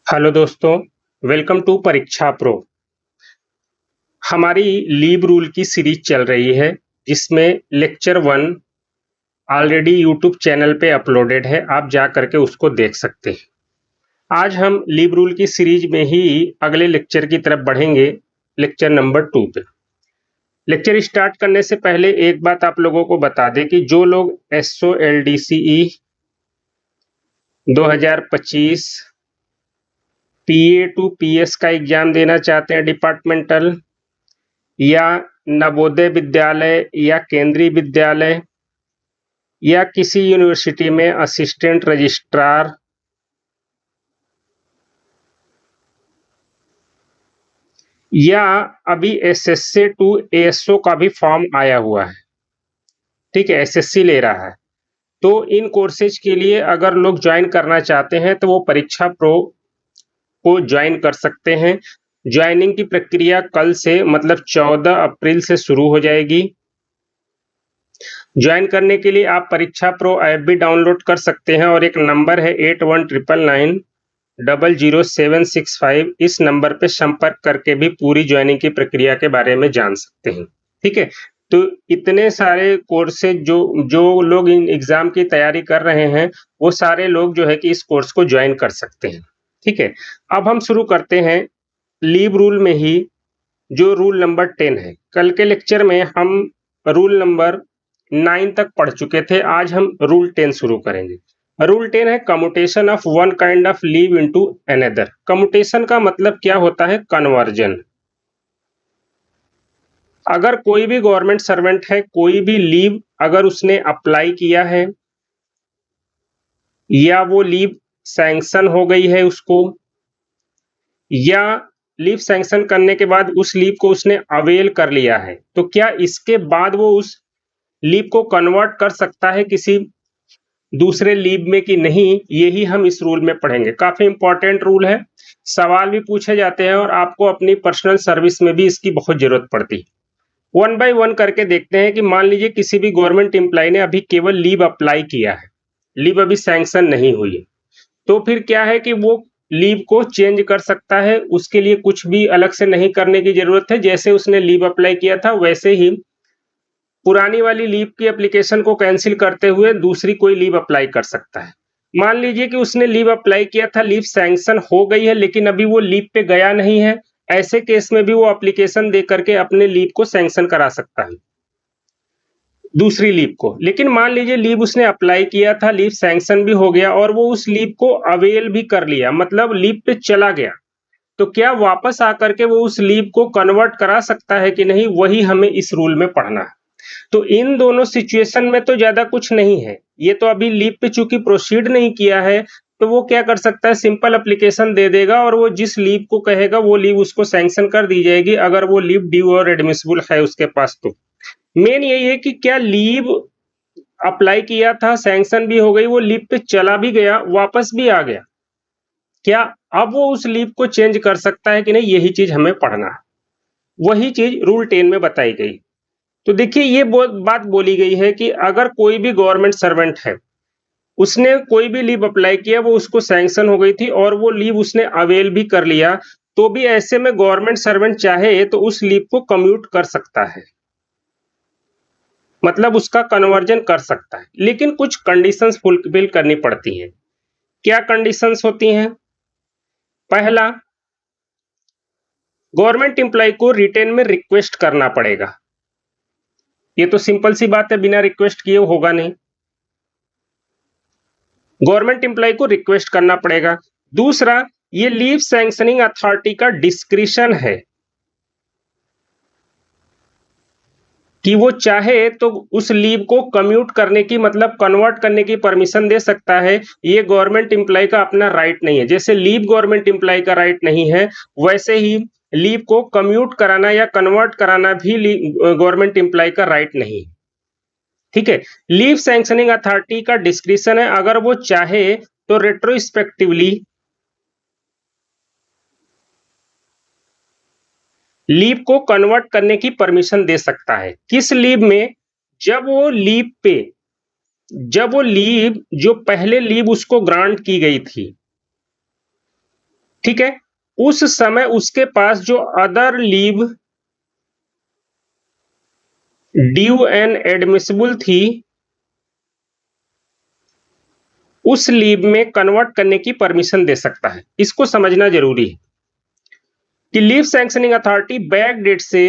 Hello दोस्तों, welcome to परीक्षा pro. हमारी लीव रूल की सीरीज चल रही है जिसमें लेक्चर 1 ऑलरेडी यूट्यूब चैनल पे अपलोडेड है, आप जा करके उसको देख सकते हैं। आज हम लीव रूल की सीरीज में ही अगले लेक्चर की तरफ बढ़ेंगे, लेक्चर नंबर 2 पे। लेक्चर स्टार्ट करने से पहले एक बात आप लोगों को बता दें कि जो लोग SOLDCE 2025 PA टू PS का एग्जाम देना चाहते हैं डिपार्टमेंटल, या नवोदय विद्यालय या केंद्रीय विद्यालय या किसी यूनिवर्सिटी में असिस्टेंट रजिस्ट्रार या अभी SSC टू ASO का भी फॉर्म आया हुआ है, ठीक है, SSC ले रहा है। तो इन कोर्सेज के लिए अगर लोग ज्वाइन करना चाहते हैं तो वो परीक्षा प्रो को ज्वाइन कर सकते हैं। ज्वाइनिंग की प्रक्रिया कल से मतलब 14 अप्रैल से शुरू हो जाएगी। ज्वाइन करने के लिए आप परीक्षा प्रो ऐप भी डाउनलोड कर सकते हैं और एक नंबर है 8199900765, इस नंबर पे संपर्क करके भी पूरी ज्वाइनिंग की प्रक्रिया के बारे में जान सकते हैं। ठीक है, तो इतने सारे कोर्सेज जो जो लोग इन एग्जाम की तैयारी कर रहे हैं वो सारे लोग जो है कि इस कोर्स को ज्वाइन कर सकते हैं। ठीक है, अब हम शुरू करते हैं लीव रूल में ही जो रूल नंबर 10 है। कल के लेक्चर में हम रूल नंबर 9 तक पढ़ चुके थे, आज हम रूल 10 शुरू करेंगे। रूल 10 है commutation of one kind of leave into another. Commutation का मतलब क्या होता है? कन्वर्जन। अगर कोई भी गवर्नमेंट सर्वेंट है, कोई भी लीव अगर उसने अप्लाई किया है या वो लीव सैंक्शन हो गई है उसको, या लीव सैंक्शन करने के बाद उस लीव को उसने अवेल कर लिया है, तो क्या इसके बाद वो उस लीव को कन्वर्ट कर सकता है किसी दूसरे लीव में कि नहीं? यही हम इस रूल में पढ़ेंगे। काफी इंपॉर्टेंट रूल है, सवाल भी पूछे जाते हैं और आपको अपनी पर्सनल सर्विस में भी इसकी बहुत जरूरत पड़ती है। वन बाय वन करके देखते हैं कि मान लीजिए किसी भी गवर्नमेंट एम्प्लॉय ने अभी केवल लीव अप्लाई किया है, लीव अभी सैंक्शन नहीं हुई है, तो फिर क्या है कि वो लीव को चेंज कर सकता है। उसके लिए कुछ भी अलग से नहीं करने की जरूरत है, जैसे उसने लीव अप्लाई किया था वैसे ही पुरानी वाली लीव की एप्लीकेशन को कैंसिल करते हुए दूसरी कोई लीव अप्लाई कर सकता है। मान लीजिए कि उसने लीव अप्लाई किया था, लीव सैंक्शन हो गई है लेकिन अभी वो लीव पे गया नहीं है, ऐसे केस में भी वो एप्लीकेशन दे करके अपने लीव को सैंक्शन करा सकता है, दूसरी लीव को। लेकिन मान लीजिए लीव उसने अप्लाई किया था, लीव सैंक्शन भी हो गया और वो उस लीव को अवेल भी कर लिया, मतलब लीव पे चला गया, तो क्या वापस आकर के वो उस लीव को कन्वर्ट करा सकता है कि नहीं? वही हमें इस रूल में पढ़ना है। तो इन दोनों सिचुएशन में तो ज्यादा कुछ नहीं है, ये तो अभी लीव पे चूंकि प्रोसीड नहीं किया है तो वो क्या कर सकता है? सिंपल एप्लीकेशन दे देगा और वो जिस लीव को कहेगा वो लीव उसको सैंक्शन कर दी जाएगी, अगर वो लीव ड्यू और एडमिसिबल है उसके पास। तो मेन यही है कि क्या लीव अप्लाई किया था, सैंक्शन भी हो गई, वो लीव पे चला भी गया, वापस भी आ गया, क्या अब वो उस लीव को चेंज कर सकता है कि नहीं? यही चीज हमें पढ़ना है, वही चीज रूल 10 में बताई गई। तो देखिए ये बात बोली गई है कि अगर कोई भी गवर्नमेंट सर्वेंट है, उसने कोई भी लीव अप्लाई किया, वो उसको सैंक्शन हो गई थी और वो लीव उसने अवेल भी कर लिया, तो भी ऐसे में गवर्नमेंट सर्वेंट चाहे तो उस लीव को कम्यूट कर सकता है, मतलब उसका कन्वर्जन कर सकता है, लेकिन कुछ कंडीशंस फुलफिल करनी पड़ती हैं। क्या कंडीशंस होती हैं? पहला, गवर्नमेंट एम्प्लॉय को रिटेन में रिक्वेस्ट करना पड़ेगा। ये तो सिंपल सी बात है, बिना रिक्वेस्ट किए होगा नहीं, गवर्नमेंट एम्प्लॉय को रिक्वेस्ट करना पड़ेगा। दूसरा, ये लीव सैंक्शनिंग अथॉरिटी का डिस्क्रिशन है कि वो चाहे तो उस लीव को कम्यूट करने की मतलब कन्वर्ट करने की परमिशन दे सकता है। ये गवर्नमेंट एम्प्लॉय का अपना राइट नहीं है। जैसे लीव गवर्नमेंट एम्प्लॉय का राइट नहीं है, वैसे ही लीव को कम्यूट कराना या कन्वर्ट कराना भी गवर्नमेंट एम्प्लॉय का राइट नहीं है। ठीक है, लीव सैंक्शनिंग अथॉरिटी का डिस्क्रिशन है, अगर वो चाहे तो रेट्रोस्पेक्टिवली लीव को कन्वर्ट करने की परमिशन दे सकता है। किस लीव में? जब वो लीव पे, जब वो लीव जो पहले लीव उसको ग्रांट की गई थी, ठीक है, उस समय उसके पास जो other leave due and admissible थी, उस लीव में कन्वर्ट करने की परमिशन दे सकता है। इसको समझना जरूरी है कि leave sanctioning authority back date से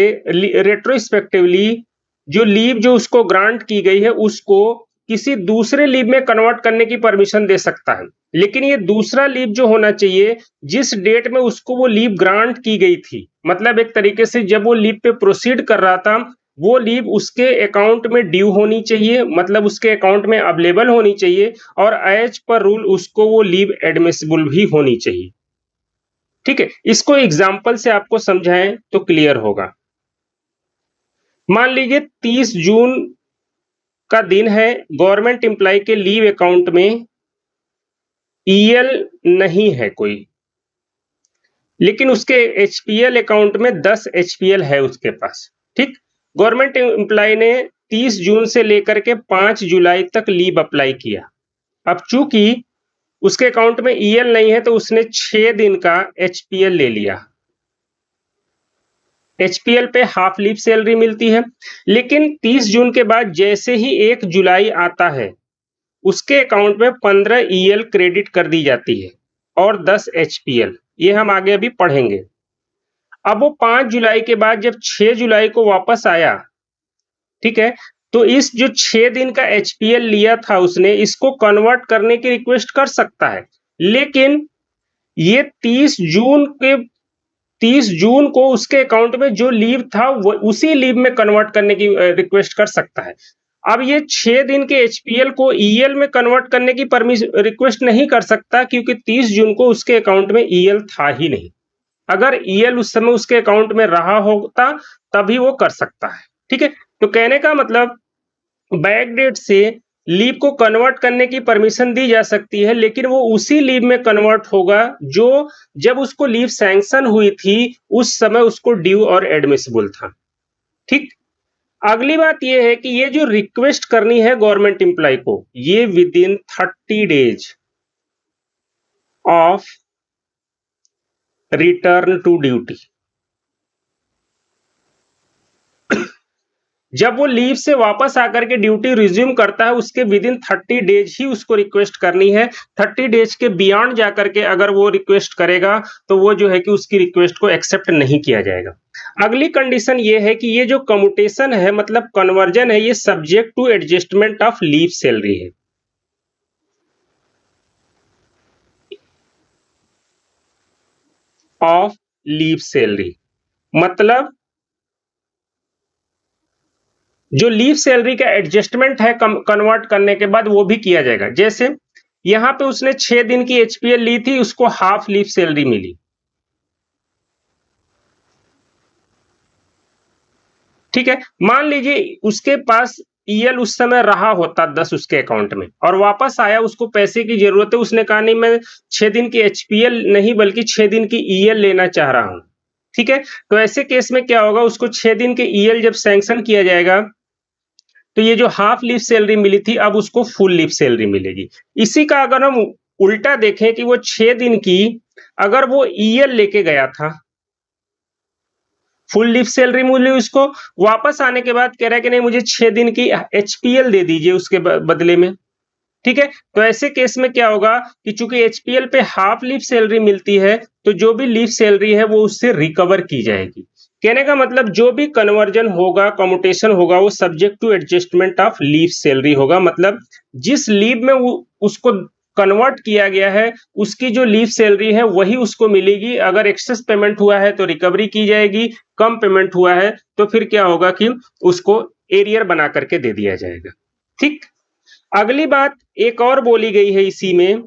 रेट्रोस्पेक्टिवली जो लीव जो उसको ग्रांट की गई है उसको किसी दूसरे लीव में कन्वर्ट करने की परमिशन दे सकता है। लेकिन ये दूसरा लीव जो होना चाहिए जिस डेट में उसको वो लीव ग्रांट की गई थी, मतलब एक तरीके से जब वो लीव पे प्रोसीड कर रहा था, वो लीव उसके अकाउंट में ड्यू होनी चाहिए, मतलब उसके अकाउंट में अवेलेबल होनी चाहिए, और एज पर रूल उसको वो लीव एडमिसिबल भी होनी चाहिए। ठीक है, इसको एग्जाम्पल से आपको समझाएं तो क्लियर होगा। मान लीजिए 30 जून का दिन है, गवर्नमेंट एम्प्लॉय के लीव अकाउंट में ईएल नहीं है कोई, लेकिन उसके एचपीएल अकाउंट में 10 एचपीएल है उसके पास। ठीक, गवर्नमेंट एम्प्लॉय ने 30 जून से लेकर के 5 जुलाई तक लीव अप्लाई किया। अब चूंकि उसके अकाउंट में ईएल नहीं है तो उसने 6 दिन का एचपीएल ले लिया। एचपीएल पे हाफ लीव सैलरी मिलती है, लेकिन 30 जून के बाद जैसे ही 1 जुलाई आता है उसके अकाउंट में 15 ईएल क्रेडिट कर दी जाती है और 10 एचपीएल, ये हम आगे अभी पढ़ेंगे। अब वो 5 जुलाई के बाद जब 6 जुलाई को वापस आया, ठीक है, तो इस जो 6 दिन का एचपीएल लिया था उसने, इसको कन्वर्ट करने की रिक्वेस्ट कर सकता है, लेकिन ये 30 जून को उसके अकाउंट में जो लीव था वो उसी लीव में कन्वर्ट करने की रिक्वेस्ट कर सकता है। अब ये 6 दिन के एचपीएल को ईएल में कन्वर्ट करने की परमिशन रिक्वेस्ट नहीं कर सकता, क्योंकि 30 जून को उसके अकाउंट में ईएल था ही नहीं। अगर ईएल उस समय उसके अकाउंट में रहा होता तभी वो कर सकता है। ठीक है, तो कहने का मतलब बैक डेट से लीव को कन्वर्ट करने की परमिशन दी जा सकती है, लेकिन वो उसी लीव में कन्वर्ट होगा जो जब उसको लीव सैंक्शन हुई थी उस समय उसको ड्यू और एडमिसिबल था। ठीक, अगली बात यह है कि ये जो रिक्वेस्ट करनी है गवर्नमेंट एम्प्लॉय को, ये within 30 days of return to duty. जब वो लीव से वापस आकर के ड्यूटी रिज्यूम करता है उसके विद इन 30 डेज ही उसको रिक्वेस्ट करनी है। 30 डेज के बियॉन्ड जाकर के अगर वो रिक्वेस्ट करेगा तो वो जो है कि उसकी रिक्वेस्ट को एक्सेप्ट नहीं किया जाएगा। अगली कंडीशन ये है कि ये जो कम्यूटेशन है, मतलब कन्वर्जन है, ये subject to adjustment of leave salary है। ऑफ लीव सैलरी मतलब जो लीव सैलरी का एडजस्टमेंट है कन्वर्ट करने के बाद वो भी किया जाएगा। जैसे यहां पे उसने 6 दिन की एचपीएल ली थी, उसको हाफ लीव सैलरी मिली। ठीक है, मान लीजिए उसके पास ईएल उस समय रहा होता 10 उसके अकाउंट में और वापस आया, उसको पैसे की जरूरत है, उसने कहा नहीं मैं 6 दिन की एचपीएल नहीं बल्कि 6 दिन की ईएल लेना चाह रहा हूं। ठीक है, तो ऐसे केस में क्या होगा, उसको 6 दिन के ईएल जब सैंक्शन किया जाएगा तो ये जो हाफ लीव सैलरी मिली थी अब उसको फुल लीव सैलरी मिलेगी। इसी का अगर हम उल्टा देखें कि वो 6 दिन की अगर वो ईएल लेके गया था, फुल लीव सैलरी मिली उसको, वापस आने के बाद कह रहा है कि नहीं मुझे 6 दिन की एचपीएल दे दीजिए उसके बदले में। ठीक है, तो ऐसे केस में क्या होगा कि चूंकि एचपीएल पे हाफ लीव सैलरी मिलती है तो जो भी लीव सैलरी है वो उससे रिकवर की जाएगी। कहने का मतलब जो भी कन्वर्जन होगा, कम्यूटेशन होगा, वो subject to adjustment of leave salary होगा। मतलब जिस लीव में उसको कन्वर्ट किया गया है उसकी जो लीव सैलरी है वही उसको मिलेगी। अगर एक्सेस पेमेंट हुआ है तो रिकवरी की जाएगी, कम पेमेंट हुआ है तो फिर क्या होगा कि उसको एरियर बना करके दे दिया जाएगा। ठीक, अगली बात एक और बोली गई है इसी में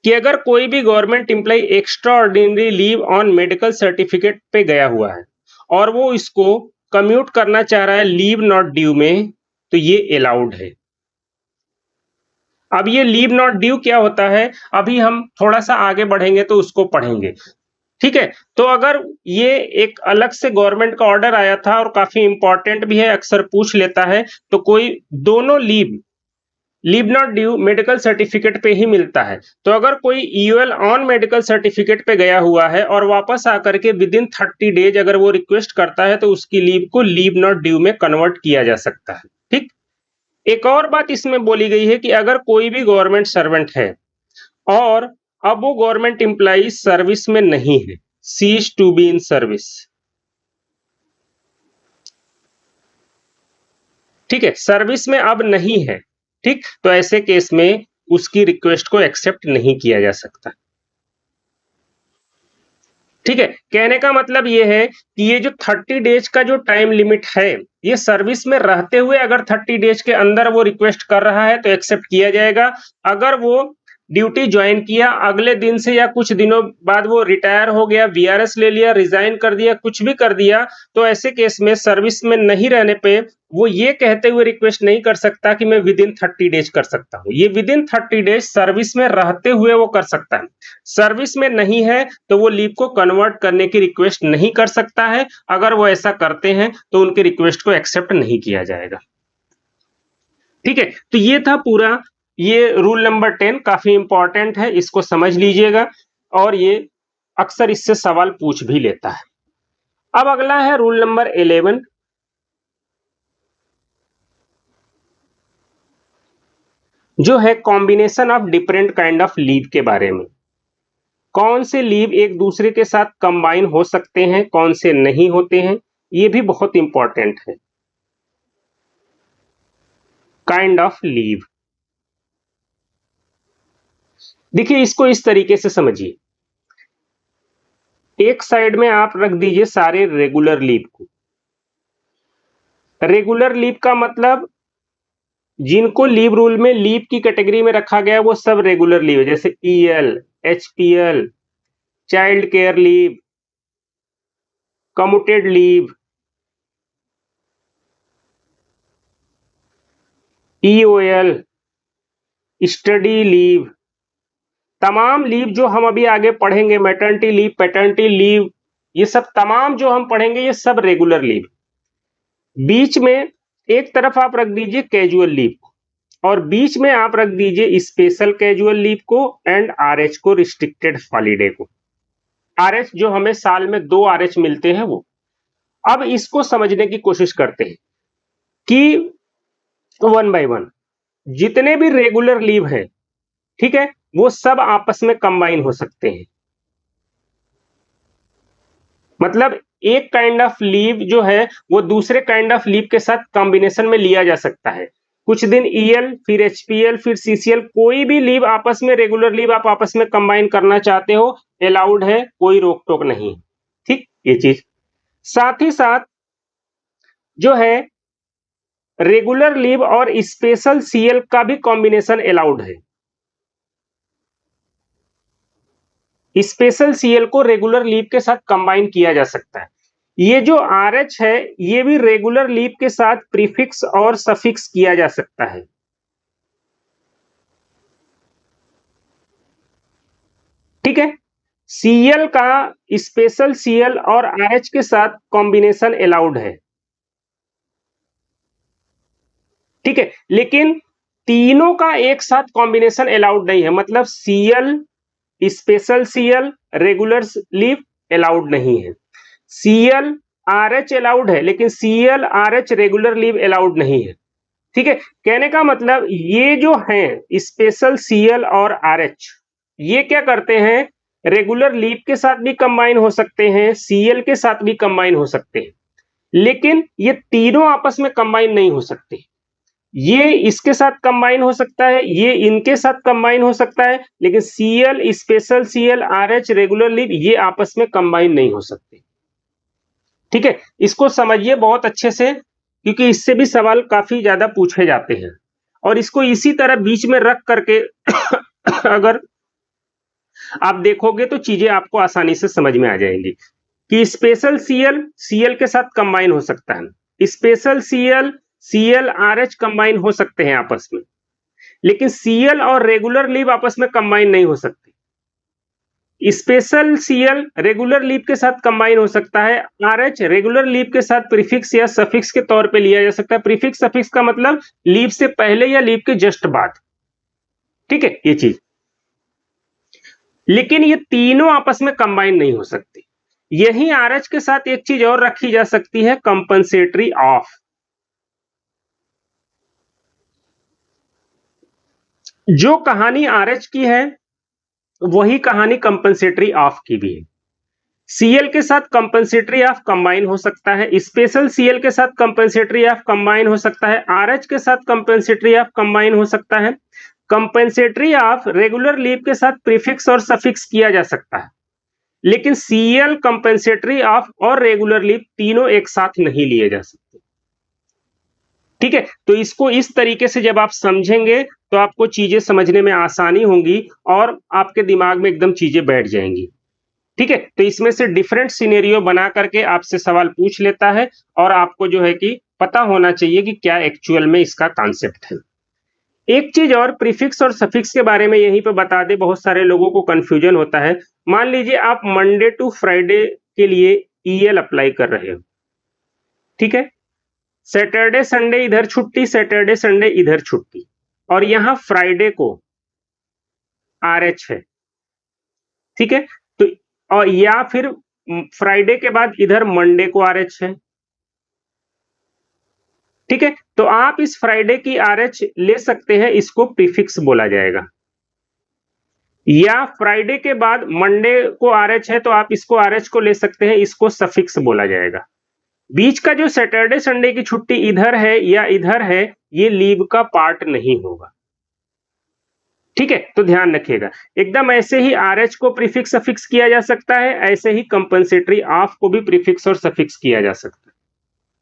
कि अगर कोई भी government employ extra ordinary leave on medical certificate पे गया हुआ है और वो इसको कम्यूट करना चाह रहा है लीव नॉट ड्यू में, तो ये अलाउड है। अब ये लीव नॉट ड्यू क्या होता है, अभी हम थोड़ा सा आगे बढ़ेंगे तो उसको पढ़ेंगे। ठीक है, तो अगर ये एक अलग से गवर्नमेंट का ऑर्डर आया था और काफी इंपॉर्टेंट भी है, अक्सर पूछ लेता है, तो कोई दोनों leave leave not due medical certificate पे ही मिलता है। तो अगर कोई ईयूएल ऑन मेडिकल सर्टिफिकेट पे गया हुआ है और वापस आकर के विद इन 30 डेज अगर वो रिक्वेस्ट करता है तो उसकी लीव को लीव नॉट ड्यू में कन्वर्ट किया जा सकता है। ठीक। एक और बात इसमें बोली गई है कि अगर कोई भी गवर्नमेंट सर्वेंट है और अब वो गवर्नमेंट एम्प्लॉई सर्विस में नहीं है, cease to be in service, ठीक है, सर्विस में अब नहीं है, ठीक, तो ऐसे केस में उसकी रिक्वेस्ट को एक्सेप्ट नहीं किया जा सकता। ठीक है, कहने का मतलब ये है कि ये जो 30 डेज का जो टाइम लिमिट है, ये सर्विस में रहते हुए अगर 30 डेज के अंदर वो रिक्वेस्ट कर रहा है तो एक्सेप्ट किया जाएगा। अगर वो ड्यूटी ज्वाइन किया अगले दिन से या कुछ दिनों बाद वो रिटायर हो गया, वीआरएस ले लिया, रिजाइन कर दिया, कुछ भी कर दिया, तो ऐसे केस में सर्विस में नहीं रहने पे वो ये कहते हुए रिक्वेस्ट नहीं कर सकता कि मैं विद इन 30 डेज कर सकता हूं। ये विद इन 30 डेज सर्विस में रहते हुए वो कर सकता है। सर्विस में नहीं है तो वो लीव को कन्वर्ट करने की रिक्वेस्ट नहीं कर सकता है। अगर वो ऐसा करते हैं तो उनके रिक्वेस्ट को एक्सेप्ट नहीं किया जाएगा। ठीक है, तो ये था पूरा, ये रूल नंबर 10 काफी इंपॉर्टेंट है, इसको समझ लीजिएगा और ये अक्सर इससे सवाल पूछ भी लेता है। अब अगला है रूल नंबर 11, जो है combination of different kind of leave के बारे में। कौन से लीव एक दूसरे के साथ कंबाइन हो सकते हैं, कौन से नहीं होते हैं, ये भी बहुत इंपॉर्टेंट है। काइंड ऑफ लीव, देखिए इसको इस तरीके से समझिए। एक साइड में आप रख दीजिए सारे रेगुलर लीव को। रेगुलर लीव का मतलब जिनको लीव रूल में लीव की कैटेगरी में रखा गया है वो सब रेगुलर लीव है, जैसे EL, HPL, child care leave, commuted leave, EOL, study leave, तमाम लीव जो हम अभी आगे पढ़ेंगे, मैटरनिटी लीव, पैटर्निटी लीव, ये सब तमाम जो हम पढ़ेंगे ये सब रेगुलर लीव। बीच में एक तरफ आप रख दीजिए कैजुअल लीव को और बीच में आप रख दीजिए स्पेशल कैजुअल लीव को एंड आरएच को, रिस्ट्रिक्टेड हॉलीडे को। आरएच जो हमें साल में 2 आरएच मिलते हैं वो। अब इसको समझने की कोशिश करते हैं कि वन बाय वन जितने भी रेगुलर लीव हैं, ठीक है, वो सब आपस में कंबाइन हो सकते हैं। मतलब एक काइंड ऑफ लीव जो है वो दूसरे काइंड ऑफ लीव के साथ कॉम्बिनेशन में लिया जा सकता है। कुछ दिन ईएल, फिर एचपीएल, फिर सीसीएल, कोई भी लीव आपस में, रेगुलर लीव आप आपस में कंबाइन करना चाहते हो, अलाउड है, कोई रोक टोक नहीं है। ठीक, ये चीज साथ ही साथ जो है रेगुलर लीव और स्पेशल सीएल का भी कॉम्बिनेशन अलाउड है। स्पेशल सीएल को रेगुलर लीव के साथ कंबाइन किया जा सकता है। ये जो आरएच है ये भी रेगुलर लीव के साथ प्रीफिक्स और सफिक्स किया जा सकता है। ठीक है, सीएल का स्पेशल सीएल और आरएच के साथ कॉम्बिनेशन अलाउड है। ठीक है, लेकिन तीनों का एक साथ कॉम्बिनेशन अलाउड नहीं है। मतलब CL, special CL, regular leave allowed नहीं है। सीएल आरएच अलाउड है लेकिन CL RH regular leave allowed नहीं है। ठीक है, कहने का मतलब ये जो हैं स्पेशल सीएल और आरएच, ये क्या करते हैं, रेगुलर लीव के साथ भी कंबाइन हो सकते हैं, सीएल के साथ भी कंबाइन हो सकते हैं, लेकिन ये तीनों आपस में कंबाइन नहीं हो सकते। ये इसके साथ कंबाइन हो सकता है, ये इनके साथ कंबाइन हो सकता है, लेकिन CL, special CL, RH, regular leave ये आपस में कंबाइन नहीं हो सकते। ठीक है, इसको समझिए बहुत अच्छे से क्योंकि इससे भी सवाल काफी ज्यादा पूछे जाते हैं और इसको इसी तरह बीच में रख करके अगर आप देखोगे तो चीजें आपको आसानी से समझ में आ जाएंगी कि स्पेशल सीएल सीएल के साथ कंबाइन हो सकता है, special CL CL RH combine हो सकते हैं आपस में, लेकिन सीएल और रेगुलर लीव आपस में कंबाइन नहीं हो सकते। स्पेशल सीएल रेगुलर लीव के साथ कंबाइन हो सकता है। आरएच रेगुलर लीव के साथ प्रीफिक्स या सफिक्स के तौर पे लिया जा सकता है। प्रीफिक्स सफिक्स का मतलब लीव से पहले या लीव के जस्ट बाद, ठीक है ये चीज। लेकिन ये तीनों आपस में कंबाइन नहीं हो सकती। यही आरएच के साथ एक चीज और रखी जा सकती है, कंपनसेटरी ऑफ। जो कहानी आरएच की है वही कहानी कंपनसेटरी ऑफ की भी है। सीएल के साथ कंपनसेटरी ऑफ कंबाइन हो सकता है, स्पेशल सीएल के साथ कंपनसेटरी ऑफ कंबाइन हो सकता है, आरएच के साथ कंपनसेटरी ऑफ कंबाइन हो सकता है। कंपनसेटरी ऑफ रेगुलर लीव के साथ प्रीफिक्स और सफिक्स किया जा सकता है, लेकिन सीएल कंपनसेटरी ऑफ और रेगुलर लीव तीनों एक साथ नहीं लिए जा सकते, ठीक है। तो इसको इस तरीके से जब आप समझेंगे तो आपको चीजें समझने में आसानी होगी और आपके दिमाग में एकदम चीजें बैठ जाएंगी, ठीक है। तो इसमें से डिफरेंट सिनेरियो बना करके आपसे सवाल पूछ लेता है और आपको जो है कि पता होना चाहिए कि क्या एक्चुअल में इसका कॉन्सेप्ट है। एक चीज और प्रीफिक्स और सफिक्स के बारे में यहीं पे बता दे, बहुत सारे लोगों को कंफ्यूजन होता है। मान लीजिए आप मंडे टू फ्राइडे के लिए ईएल अप्लाई कर रहे हो, ठीक है। सैटरडे संडे इधर छुट्टी, सैटरडे संडे इधर छुट्टी, और यहां फ्राइडे को आरएच है, ठीक है। तो और या फिर फ्राइडे के बाद इधर मंडे को आरएच है, ठीक है। तो आप इस फ्राइडे की आरएच ले सकते हैं, इसको प्रीफिक्स बोला जाएगा। या फ्राइडे के बाद मंडे को आरएच है तो आप इसको आरएच को ले सकते हैं, इसको सफिक्स बोला जाएगा। बीच का जो सैटरडे संडे की छुट्टी इधर है या इधर है, ये लीव का पार्ट नहीं होगा, ठीक है। तो ध्यान रखिएगा, एकदम ऐसे ही आरएच को प्रीफिक्स सफिक्स किया जा सकता है, ऐसे ही कंपनसेटरी ऑफ को भी प्रीफिक्स और सफिक्स किया जा सकता है,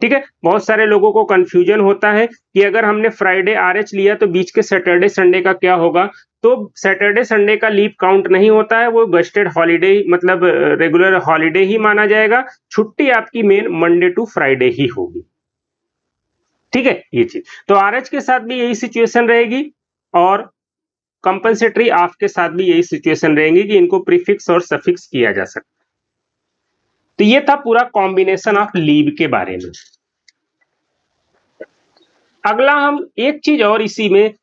ठीक है। बहुत सारे लोगों को कंफ्यूजन होता है कि अगर हमने फ्राइडे आरएच लिया तो बीच के सैटरडे संडे का क्या होगा। तो सैटरडे संडे का लीव काउंट नहीं होता है, वो गस्टेड हॉलीडे मतलब रेगुलर हॉलीडे ही माना जाएगा। छुट्टी आपकी मेन मंडे टू फ्राइडे ही होगी, ठीक है ये चीज। तो आरएच के साथ भी यही सिचुएशन रहेगी और कंपनसेटरी ऑफ के साथ भी यही सिचुएशन रहेगी कि इनको प्रीफिक्स और सफिक्स किया जा सकता है। तो ये था पूरा कॉम्बिनेशन ऑफ लीव के बारे में। अगला हम एक चीज और इसी में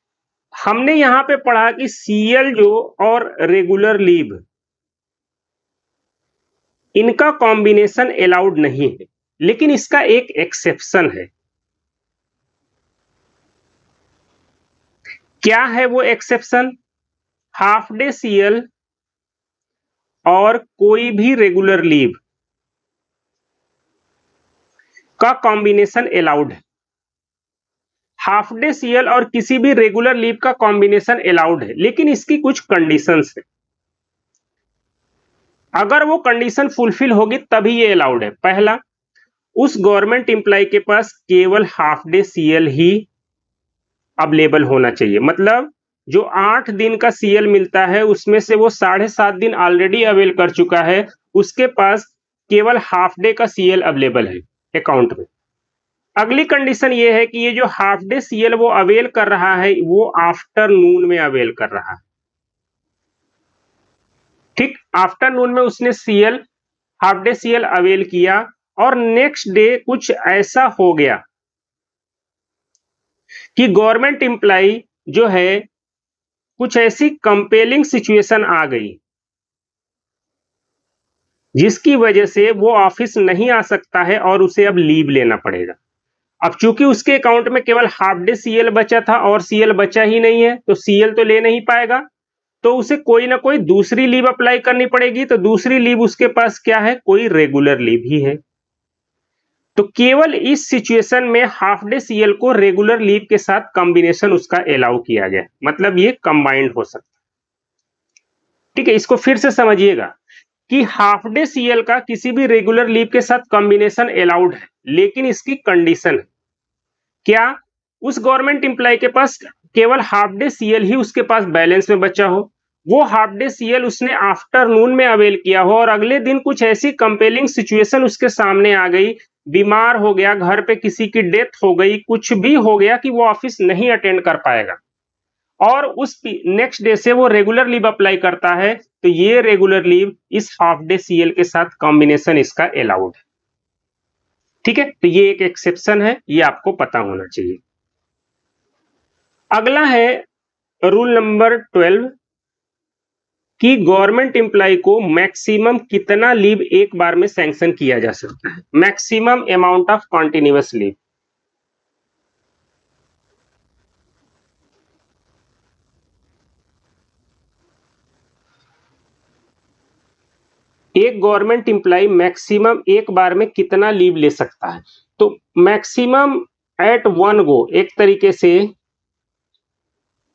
हमने यहां पे पढ़ा कि सीएल जो और रेगुलर लीव, इनका कॉम्बिनेशन अलाउड नहीं है, लेकिन इसका एक एक्सेप्शन है। क्या है वो एक्सेप्शन? हाफ डे सीएल और कोई भी रेगुलर लीव का कॉम्बिनेशन अलाउड है। हाफ डे सीएल और किसी भी रेगुलर लीव का कॉम्बिनेशन अलाउड है, लेकिन इसकी कुछ कंडीशंस है। अगर वो कंडीशन फुलफिल होगी तभी ये अलाउड है। पहला, उस गवर्नमेंट एम्प्लॉय के पास केवल हाफ डे सीएल ही अवेलेबल होना चाहिए। मतलब जो 8 दिन का सीएल मिलता है उसमें से वो 7.5 दिन ऑलरेडी अवेल कर चुका है, उसके पास केवल हाफ डे का सीएल अवेलेबल है अकाउंट में। अगली कंडीशन ये है कि ये जो हाफ डे सीएल वो अवेल कर रहा है वो आफ्टरनून में अवेल कर रहा है, ठीक। आफ्टरनून में उसने CL half day CL avail किया और नेक्स्ट डे कुछ ऐसा हो गया कि गवर्नमेंट एम्प्लॉय जो है कुछ ऐसी कंपेलिंग सिचुएशन आ गई जिसकी वजह से वो ऑफिस नहीं आ सकता है और उसे अब लीव लेना पड़ेगा। अब चूंकि उसके अकाउंट में केवल हाफ डे सीएल बचा था और सीएल बचा ही नहीं है, तो सीएल तो ले नहीं पाएगा, तो उसे कोई ना कोई दूसरी लीव अप्लाई करनी पड़ेगी। तो दूसरी लीव उसके पास क्या है? कोई रेगुलर लीव ही है। तो केवल इस सिचुएशन में हाफ डे सीएल को रेगुलर लीव के साथ कॉम्बिनेशन उसका अलाउ किया गया, मतलब ये कंबाइंड हो सकता है, ठीक है। इसको फिर से समझिएगा कि हाफ डे सीएल का किसी भी रेगुलर लीव के साथ कॉम्बिनेशन अलाउड है, लेकिन इसकी कंडीशन है क्या? उस गवर्नमेंट एम्प्लॉय के पास केवल हाफ डे सीएल ही उसके पास बैलेंस में बचा हो, वो हाफ डे सीएल उसने आफ्टरनून में अवेल किया हो और अगले दिन कुछ ऐसी कंपेलिंग सिचुएशन उसके सामने आ गई, बीमार हो गया, घर पे किसी की डेथ हो गई, कुछ भी हो गया कि वो ऑफिस नहीं अटेंड कर पाएगा और उस नेक्स्ट डे से वो रेगुलर लीव अप्लाई करता है, तो ये रेगुलर लीव इस हाफ डे सीएल के साथ कॉम्बिनेशन इसका अलाउड है। ठीक है, तो ये एक एक्सेप्शन है, ये आपको पता होना चाहिए। अगला है रूल नंबर 12 कि गवर्नमेंट एम्प्लॉय को मैक्सिमम कितना लीव एक बार में सैंक्शन किया जा सकता है, maximum amount of continuous leave. एक गवर्नमेंट एम्प्लॉय मैक्सिमम एक बार में कितना लीव ले सकता है? तो मैक्सिमम एट वन गो, एक तरीके से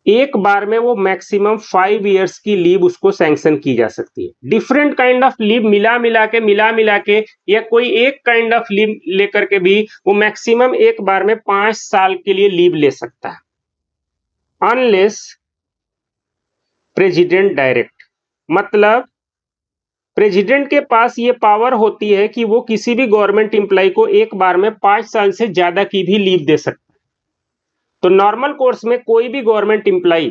एक बार में वो मैक्सिमम 5 इयर्स की लीव उसको सैंक्शन की जा सकती है। डिफरेंट काइंड ऑफ लीव मिला मिला के या कोई एक काइंड ऑफ लीव लेकर के भी वो मैक्सिमम एक बार में 5 साल के लिए लीव ले सकता है, अनलेस प्रेसिडेंट डायरेक्ट। मतलब प्रेसिडेंट के पास ये पावर होती है कि वो किसी भी गवर्नमेंट एम्प्लॉय को एक बार में 5 साल से ज्यादा की भी लीव दे सकता है। तो नॉर्मल कोर्स में कोई भी गवर्नमेंट एम्प्लॉय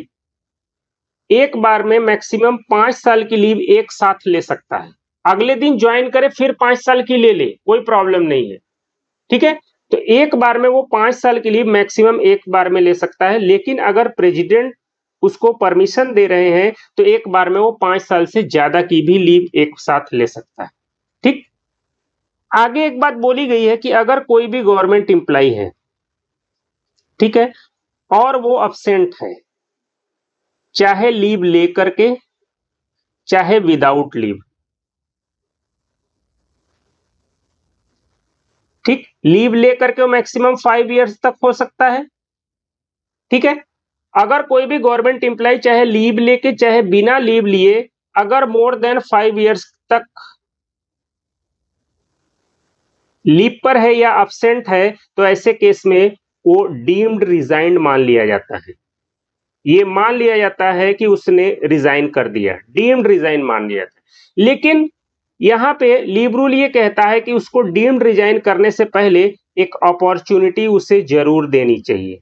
एक बार में मैक्सिमम 5 साल की लीव एक साथ ले सकता है। अगले दिन ज्वाइन करे फिर 5 साल की ले ले, कोई प्रॉब्लम नहीं है। ठीक है, तो एक बार में वो 5 साल की लीव मैक्सिमम एक बार में ले सकता है, लेकिन अगर प्रेसिडेंट उसको परमिशन दे रहे हैं तो एक बार में वो 5 साल से ज्यादा की भी लीव एक साथ ले सकता है। ठीक, आगे एक बात बोली गई है कि अगर कोई भी गवर्नमेंट एम्प्लॉय है, ठीक है, और वो अब्सेंट है, चाहे लीव लेकर के चाहे विदाउट लीव, ठीक, लीव लेकर के मैक्सिमम 5 इयर्स तक हो सकता है। ठीक है, अगर कोई भी गवर्नमेंट एम्प्लॉय चाहे लीव लेके चाहे बिना लीव लिए अगर मोर देन 5 इयर्स तक लीव पर है या अब्सेंट है, तो ऐसे केस में वो डीम्ड रिजाइंड मान लिया जाता है। ये मान लिया जाता है कि उसने रिजाइन कर दिया, डीम्ड रिजाइन मान लिया जाता है। लेकिन यहां पे लीव रूल ये कहता है कि उसको डीम्ड रिजाइन करने से पहले एक अपॉर्चुनिटी उसे जरूर देनी चाहिए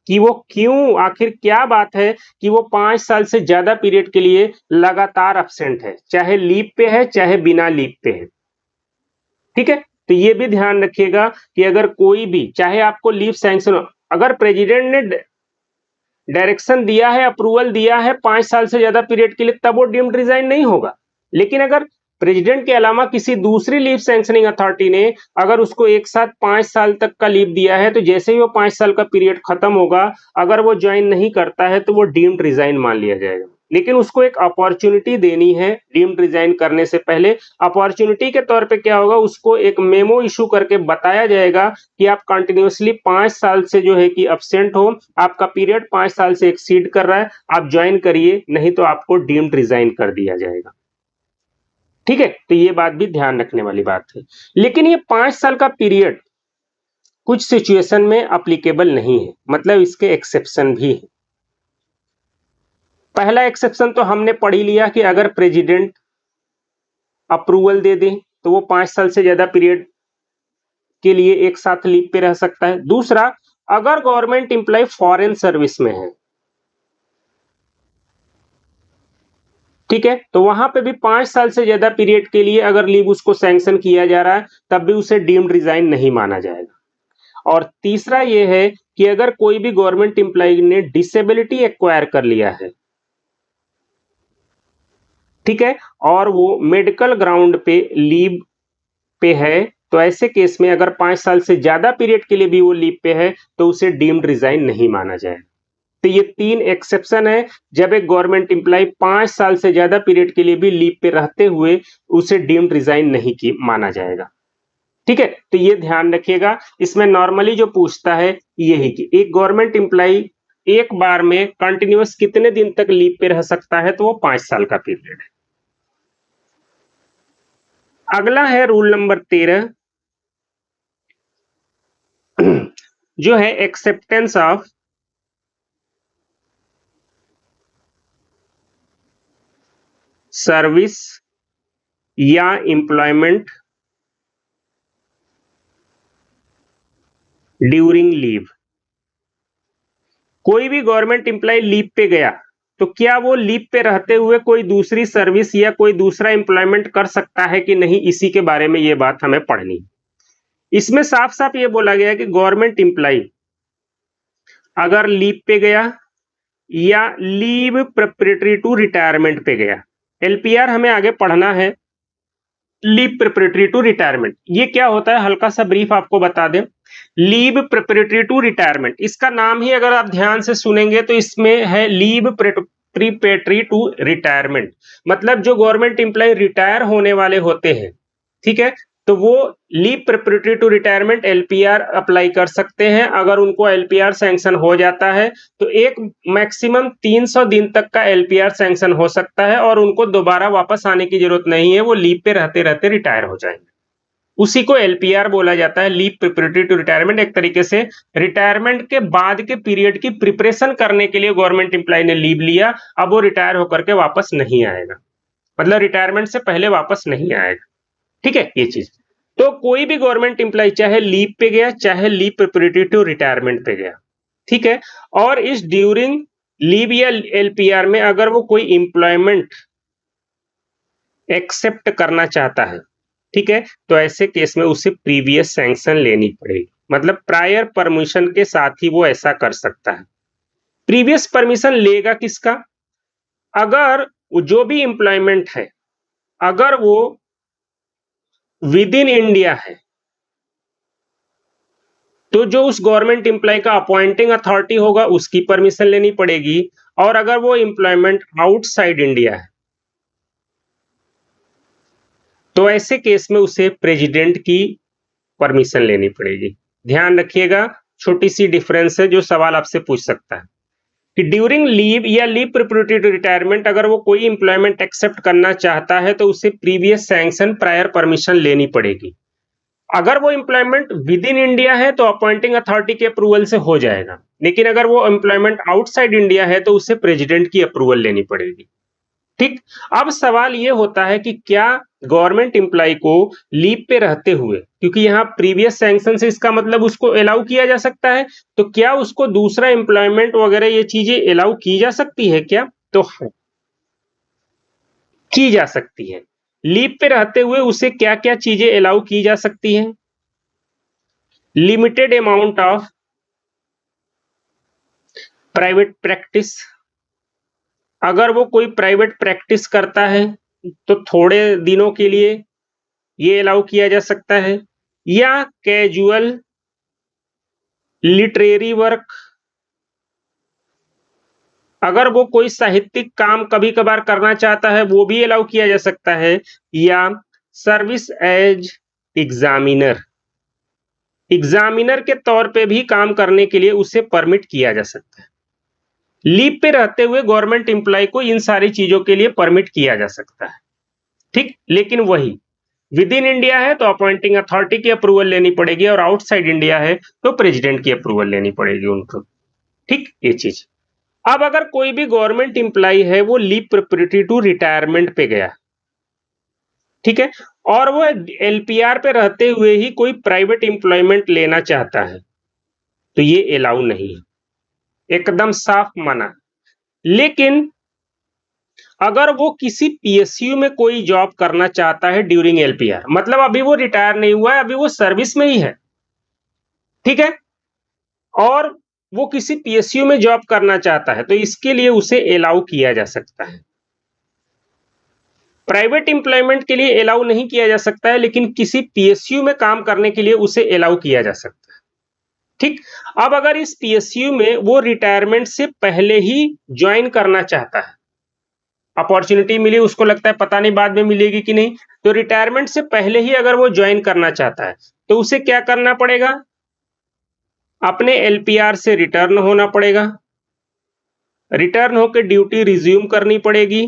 कि वो क्यों, आखिर क्या बात है कि वो 5 साल से ज्यादा पीरियड के लिए लगातार अब्सेंट है, चाहे लीव पे है चाहे बिना लीव पे है। ठीक है, तो ये भी ध्यान रखिएगा कि अगर कोई भी, चाहे आपको लीव सैंक्शन हो, अगर प्रेसिडेंट ने डायरेक्शन दिया है, अप्रूवल दिया है 5 साल से ज्यादा पीरियड के लिए, तब वो डीम्ड रिजाइन नहीं होगा। लेकिन अगर प्रेसिडेंट के अलावा किसी दूसरी लीव सैंक्शनिंग अथॉरिटी ने अगर उसको एक साथ 5 साल तक का लीव दिया है, तो जैसे ही वो 5 साल का पीरियड खत्म होगा, अगर वो ज्वाइन नहीं करता है तो वो डीम्ड रिजाइन मान लिया जाएगा। लेकिन उसको एक अपॉर्चुनिटी देनी है डीम्ड रिजाइन करने से पहले। अपॉर्चुनिटी के तौर पे क्या होगा, उसको एक मेमो इशू करके बताया जाएगा कि आप कंटिन्यूअसली 5 साल से जो है कि अब्सेंट हो, आपका पीरियड 5 साल से एक्सीड कर रहा है, आप ज्वाइन करिए, नहीं तो आपको डीम्ड रिजाइन कर दिया जाएगा। ठीक है, तो ये बात भी ध्यान रखने वाली बात है। लेकिन ये 5 साल का पीरियड कुछ सिचुएशन में अप्लीकेबल नहीं है, मतलब इसके एक्सेप्शन भी है। पहला एक्सेप्शन तो हमने पढ़ ही लिया कि अगर प्रेसिडेंट अप्रूवल दे दे तो वो 5 साल से ज्यादा पीरियड के लिए एक साथ लीव पे रह सकता है। दूसरा, अगर गवर्नमेंट एम्प्लॉय फॉरेन सर्विस में है, ठीक है, तो वहां पे भी 5 साल से ज्यादा पीरियड के लिए अगर लीव उसको सैंक्शन किया जा रहा है, तब भी उसे डीम्ड रिजाइन नहीं माना जाएगा। और तीसरा ये है कि अगर कोई भी गवर्नमेंट एम्प्लॉय ने डिसेबिलिटी एक्वायर कर लिया है, ठीक है, और वो मेडिकल ग्राउंड पे लीव पे है, तो ऐसे केस में अगर 5 साल से ज्यादा पीरियड के लिए भी वो लीव पे है, तो उसे डीम्ड रिजाइन नहीं माना जाएगा। तो ये 3 एक्सेप्शन है जब एक गवर्नमेंट एम्प्लॉय 5 साल से ज्यादा पीरियड के लिए भी लीव पे रहते हुए उसे डीम्ड रिजाइन नहीं की माना जाएगा। ठीक है, तो ये ध्यान रखिएगा। इसमें नॉर्मली जो पूछता है ये है कि एक गवर्नमेंट एम्प्लॉय एक बार में कंटिन्यूअस कितने दिन तक लीव पे रह सकता है, तो वो 5 साल का पीरियड है। अगला है रूल नंबर 13 जो है एक्सेप्टेंस ऑफ सर्विस या एम्प्लॉयमेंट ड्यूरिंग लीव। कोई भी गवर्नमेंट एम्प्लॉय लीव पे गया तो क्या वो लीव पे रहते हुए कोई दूसरी सर्विस या कोई दूसरा एम्प्लॉयमेंट कर सकता है कि नहीं, इसी के बारे में ये बात हमें पढ़नी है। इसमें साफ साफ ये बोला गया है कि गवर्नमेंट एम्प्लॉय अगर लीव पे गया या लीव प्रिपरेटरी टू रिटायरमेंट पे गया, एलपीआर हमें आगे पढ़ना है। लीव प्रिपरेटरी टू रिटायरमेंट ये क्या होता है, हल्का सा ब्रीफ आपको बता दें। लीव प्रिपरेटरी टू रिटायरमेंट, इसका नाम ही अगर आप ध्यान से सुनेंगे तो इसमें है लीव प्रिपरेटरी टू रिटायरमेंट, मतलब जो गवर्नमेंट एम्प्लॉय रिटायर होने वाले होते हैं, ठीक है, तो वो leave preparatory to retirement LPR apply कर सकते हैं। अगर उनको एलपीआर सैंक्शन हो जाता है तो एक मैक्सिमम 300 दिन तक का एलपीआर सैंक्शन हो सकता है और उनको दोबारा वापस आने की जरूरत नहीं है, वो लीव पे रहते रहते रिटायर हो जाएंगे। उसी को एलपीआर बोला जाता है, लीव प्रिपरेटरी टू रिटायरमेंट। एक तरीके से रिटायरमेंट के बाद के पीरियड की प्रिपरेशन करने के लिए गवर्नमेंट एम्प्लॉय ने लीव लिया, अब वो रिटायर होकर के वापस नहीं आएगा, मतलब रिटायरमेंट से पहले वापस नहीं आएगा, ठीक है ये चीज। तो कोई भी गवर्नमेंट एम्प्लॉय चाहे लीव पे गया चाहे लीव प्रिपरेटरी टू रिटायरमेंट पे गया, ठीक है, और इस ड्यूरिंग लीव या एलपीआर में अगर वो कोई एम्प्लॉयमेंट एक्सेप्ट करना चाहता है, ठीक है, तो ऐसे केस में उसे प्रीवियस सैंक्शन लेनी पड़ेगी, मतलब प्रायर परमिशन के साथ ही वो ऐसा कर सकता है। प्रीवियस परमिशन लेगा किसका, अगर जो भी एम्प्लॉयमेंट है अगर वो विद इन इंडिया है तो जो उस गवर्नमेंट एम्प्लॉय का अपॉइंटिंग अथॉरिटी होगा उसकी परमिशन लेनी पड़ेगी, और अगर वो एम्प्लॉयमेंट आउटसाइड इंडिया है तो ऐसे केस में उसे प्रेसिडेंट की परमिशन लेनी पड़ेगी। ध्यान रखिएगा, छोटी सी डिफरेंस है जो सवाल आपसे पूछ सकता है कि ड्यूरिंग लीव या लीव प्रिपरेटरी टू रिटायरमेंट अगर वो कोई एम्प्लॉयमेंट एक्सेप्ट करना चाहता है तो उसे प्रीवियस सैंक्शन प्रायर परमिशन लेनी पड़ेगी। अगर वो एम्प्लॉयमेंट विद इन इंडिया है तो अपॉइंटिंग अथॉरिटी के अप्रूवल से हो जाएगा, लेकिन अगर वो एम्प्लॉयमेंट आउटसाइड इंडिया है तो उसे प्रेसिडेंट की अप्रूवल लेनी पड़ेगी, ठीक। अब सवाल ये होता है कि क्या गवर्नमेंट एम्प्लॉय को लीव पे रहते हुए, क्योंकि यहाँ प्रीवियस सैंक्शन से इसका मतलब उसको अलाउ किया जा सकता है, तो क्या उसको दूसरा एम्प्लॉयमेंट वगैरह ये चीजें अलाउ की जा सकती है क्या, तो की जा सकती है। लीव पे रहते हुए उसे क्या क्या चीजें अलाउ की जा सकती हैं, limited amount of private practice, अगर वो कोई प्राइवेट प्रैक्टिस करता है तो थोड़े दिनों के लिए ये अलाउ किया जा सकता है, या कैजुअल लिटरेरी वर्क, अगर वो कोई साहित्यिक काम कभी कभार करना चाहता है वो भी अलाउ किया जा सकता है, या सर्विस एज एग्जामिनर, एग्जामिनर के तौर पे भी काम करने के लिए उसे परमिट किया जा सकता है। लीव पे रहते हुए गवर्नमेंट एम्प्लॉय को इन सारी चीजों के लिए परमिट किया जा सकता है, ठीक। लेकिन वही विद इन इंडिया है तो अपॉइंटिंग अथॉरिटी की अप्रूवल लेनी पड़ेगी, और आउटसाइड इंडिया है तो प्रेसिडेंट की अप्रूवल लेनी पड़ेगी उनको, ठीक ये चीज। अब अगर कोई भी गवर्नमेंट एम्प्लॉय है वो लीव प्रिपरेटरी टू रिटायरमेंट पे गया, ठीक है, और वो एलपीआर पे रहते हुए ही कोई प्राइवेट एम्प्लॉयमेंट लेना चाहता है तो ये अलाउ नहीं है, एकदम साफ मना। लेकिन अगर वो किसी पीएसयू में कोई जॉब करना चाहता है ड्यूरिंग एलपीआर, मतलब अभी वो रिटायर नहीं हुआ है, अभी वो सर्विस में ही है, ठीक है, और वो किसी पीएसयू में जॉब करना चाहता है तो इसके लिए उसे अलाउ किया जा सकता है। प्राइवेट एम्प्लॉयमेंट के लिए अलाउ नहीं किया जा सकता है, लेकिन किसी पीएसयू में काम करने के लिए उसे अलाउ किया जा सकता है, ठीक। अब अगर इस पीएसयू में वो रिटायरमेंट से पहले ही ज्वाइन करना चाहता है, अपॉर्चुनिटी मिली, उसको लगता है पता नहीं बाद में मिलेगी कि नहीं, तो रिटायरमेंट से पहले ही अगर वो ज्वाइन करना चाहता है तो उसे क्या करना पड़ेगा, अपने एलपीआर से रिटर्न होना पड़ेगा, रिटर्न होकर ड्यूटी रिज्यूम करनी पड़ेगी,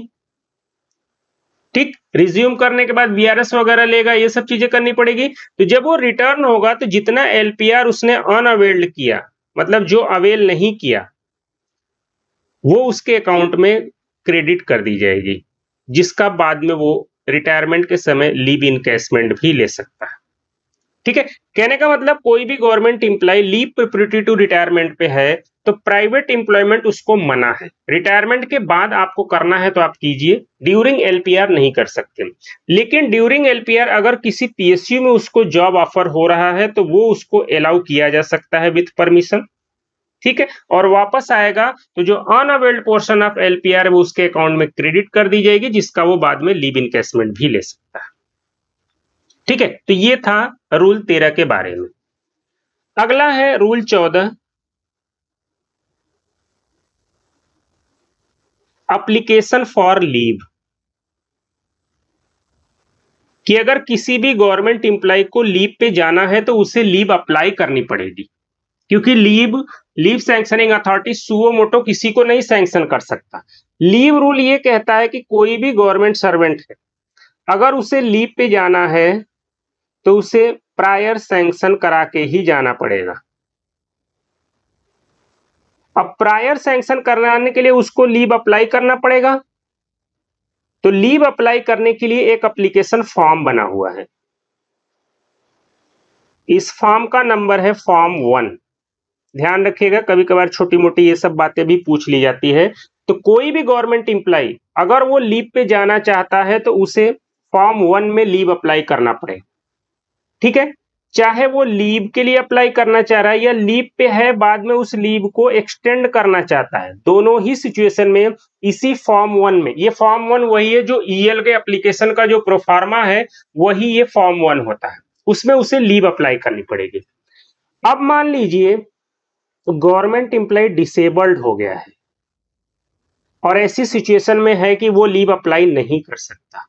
ठीक। रिज्यूम करने के बाद वीआरएस वगैरह लेगा, ये सब चीजें करनी पड़ेगी। तो जब वो रिटर्न होगा तो जितना एलपीआर उसने अनअवेल्ड किया, मतलब जो अवेल नहीं किया, वो उसके अकाउंट में क्रेडिट कर दी जाएगी, जिसका बाद में वो रिटायरमेंट के समय लीव इनकैशमेंट भी ले सकता है, ठीक। ठीक है। कहने का मतलब कोई भी government employ leave preparatory to retirement पे है तो प्राइवेट एम्प्लॉयमेंट उसको मना है। रिटायरमेंट के बाद आपको करना है तो आप कीजिए, ड्यूरिंग एलपीआर नहीं कर सकते। लेकिन ड्यूरिंग एलपीआर अगर किसी पीएसयू में उसको जॉब ऑफर हो रहा है तो वो उसको अलाउ किया जा सकता है विथ परमिशन। ठीक है, और वापस आएगा तो जो अनअवेल्ड पोर्शन ऑफ एलपीआर है वो उसके अकाउंट में क्रेडिट कर दी जाएगी, जिसका वो बाद में लीव इनकैशमेंट भी ले सकता है। ठीक है, तो ये था रूल 13 के बारे में। अगला है रूल 14, एप्लीकेशन फॉर लीव। कि अगर किसी भी गवर्नमेंट एम्प्लॉय को लीव पे जाना है तो उसे लीव अप्लाई करनी पड़ेगी, क्योंकि leave sanctioning authority suo motu किसी को नहीं सैंक्शन कर सकता। लीव रूल ये कहता है कि कोई भी गवर्नमेंट सर्वेंट है, अगर उसे लीव पे जाना है तो उसे प्रायर सैंक्शन करा के ही जाना पड़ेगा। अब प्रायर सैंक्शन कराने के लिए उसको लीव अप्लाई करना पड़ेगा। तो लीव अप्लाई करने के लिए एक एप्लीकेशन फॉर्म बना हुआ है। इस फॉर्म का नंबर है फॉर्म 1। ध्यान रखिएगा, कभी कभार छोटी मोटी ये सब बातें भी पूछ ली जाती है। तो कोई भी गवर्नमेंट एम्प्लॉय अगर वो लीव पे जाना चाहता है तो उसे फॉर्म 1 में लीव अप्लाई करना पड़ेगा। ठीक है, चाहे वो लीव के लिए अप्लाई करना चाह रहा है या लीव पे है बाद में उस लीव को एक्सटेंड करना चाहता है, दोनों ही सिचुएशन में इसी फॉर्म 1 में, ये फॉर्म 1 वही है जो ईएल के एप्लीकेशन का जो प्रोफार्मा है वही ये फॉर्म 1 होता है, उसमें उसे लीव अप्लाई करनी पड़ेगी। अब मान लीजिए गवर्नमेंट एम्प्लॉय डिसेबल्ड हो गया है और ऐसी सिचुएशन में है कि वो लीव अप्लाई नहीं कर सकता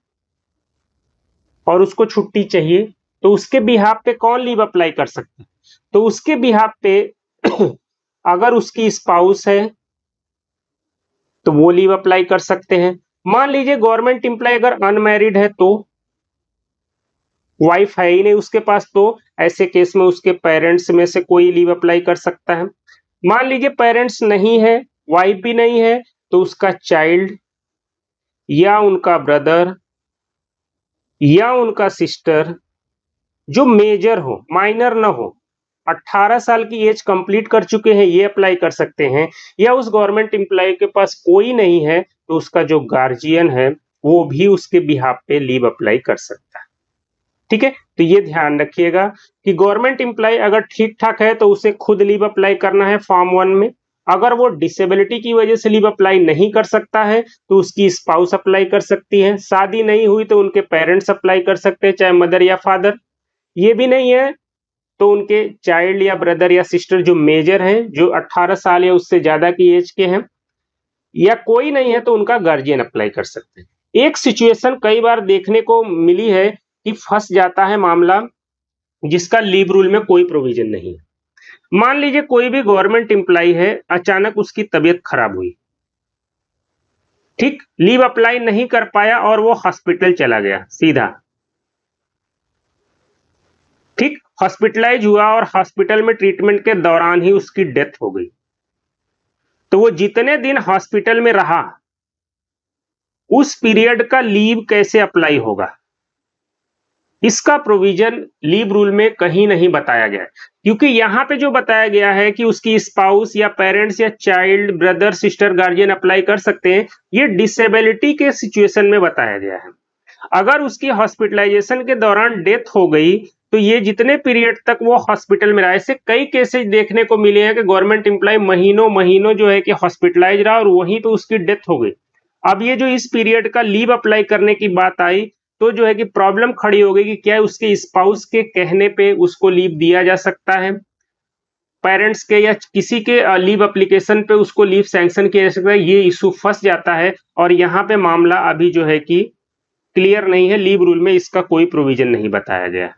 और उसको छुट्टी चाहिए, तो उसके बिहाफ पे कौन लीव अप्लाई कर सकता है? तो उसके बिहाफ पे अगर उसकी स्पाउस है तो वो लीव अप्लाई कर सकते हैं। मान लीजिए गवर्नमेंट एम्प्लॉय अगर अनमैरिड है तो वाइफ है ही नहीं उसके पास, तो ऐसे केस में उसके पेरेंट्स में से कोई लीव अप्लाई कर सकता है। मान लीजिए पेरेंट्स नहीं है, वाइफ भी नहीं है, तो उसका चाइल्ड या उनका ब्रदर या उनका सिस्टर जो मेजर हो, माइनर ना हो, 18 साल की एज कंप्लीट कर चुके हैं, ये अप्लाई कर सकते हैं। या उस गवर्नमेंट एम्प्लॉय के पास कोई नहीं है तो उसका जो गार्जियन है वो भी उसके बिहाफ पे लीव अप्लाई कर सकता है। ठीक है, तो ये ध्यान रखिएगा कि गवर्नमेंट एम्प्लॉय अगर ठीक ठाक है तो उसे खुद लीव अप्लाई करना है फॉर्म 1 में। अगर वो डिसेबिलिटी की वजह से लीव अप्लाई नहीं कर सकता है तो उसकी स्पाउस अप्लाई कर सकती है, शादी नहीं हुई तो उनके पेरेंट्स अप्लाई कर सकते हैं, चाहे मदर या फादर। ये भी नहीं है तो उनके चाइल्ड या ब्रदर या सिस्टर जो मेजर हैं, जो 18 साल या उससे ज्यादा की एज के हैं, या कोई नहीं है तो उनका गार्जियन अप्लाई कर सकते हैं। एक सिचुएशन कई बार देखने को मिली है कि फंस जाता है मामला जिसका लीव रूल में कोई प्रोविजन नहीं है। मान लीजिए कोई भी गवर्नमेंट एम्प्लॉय है, अचानक उसकी तबीयत खराब हुई, ठीक, लीव अप्लाई नहीं कर पाया और वो हॉस्पिटल चला गया सीधा, ठीक, हॉस्पिटलाइज हुआ और हॉस्पिटल में ट्रीटमेंट के दौरान ही उसकी डेथ हो गई। तो वो जितने दिन हॉस्पिटल में रहा उस पीरियड का लीव कैसे अप्लाई होगा, इसका प्रोविजन लीव रूल में कहीं नहीं बताया गया है। क्योंकि यहां पे जो बताया गया है कि उसकी स्पाउस या पेरेंट्स या child, brother, sister, guardian apply कर सकते हैं, ये डिसेबिलिटी के सिचुएशन में बताया गया है। अगर उसकी हॉस्पिटलाइजेशन के दौरान डेथ हो गई तो ये जितने पीरियड तक वो हॉस्पिटल में रहा, ऐसे कई केसेस देखने को मिले हैं कि गवर्नमेंट एम्प्लॉय महीनों महीनों जो है कि हॉस्पिटलाइज रहा और वहीं तो उसकी डेथ हो गई। अब ये जो इस पीरियड का लीव अप्लाई करने की बात आई तो जो है कि प्रॉब्लम खड़ी हो गई कि क्या उसके स्पाउस के कहने पे उसको लीव दिया जा सकता है, पेरेंट्स के या किसी के लीव एप्लीकेशन पे उसको लीव सैंक्शन किया जा सकता है। ये इशू फंस जाता है और यहाँ पे मामला अभी जो है कि क्लियर नहीं है, लीव रूल में इसका कोई प्रोविजन नहीं बताया गया।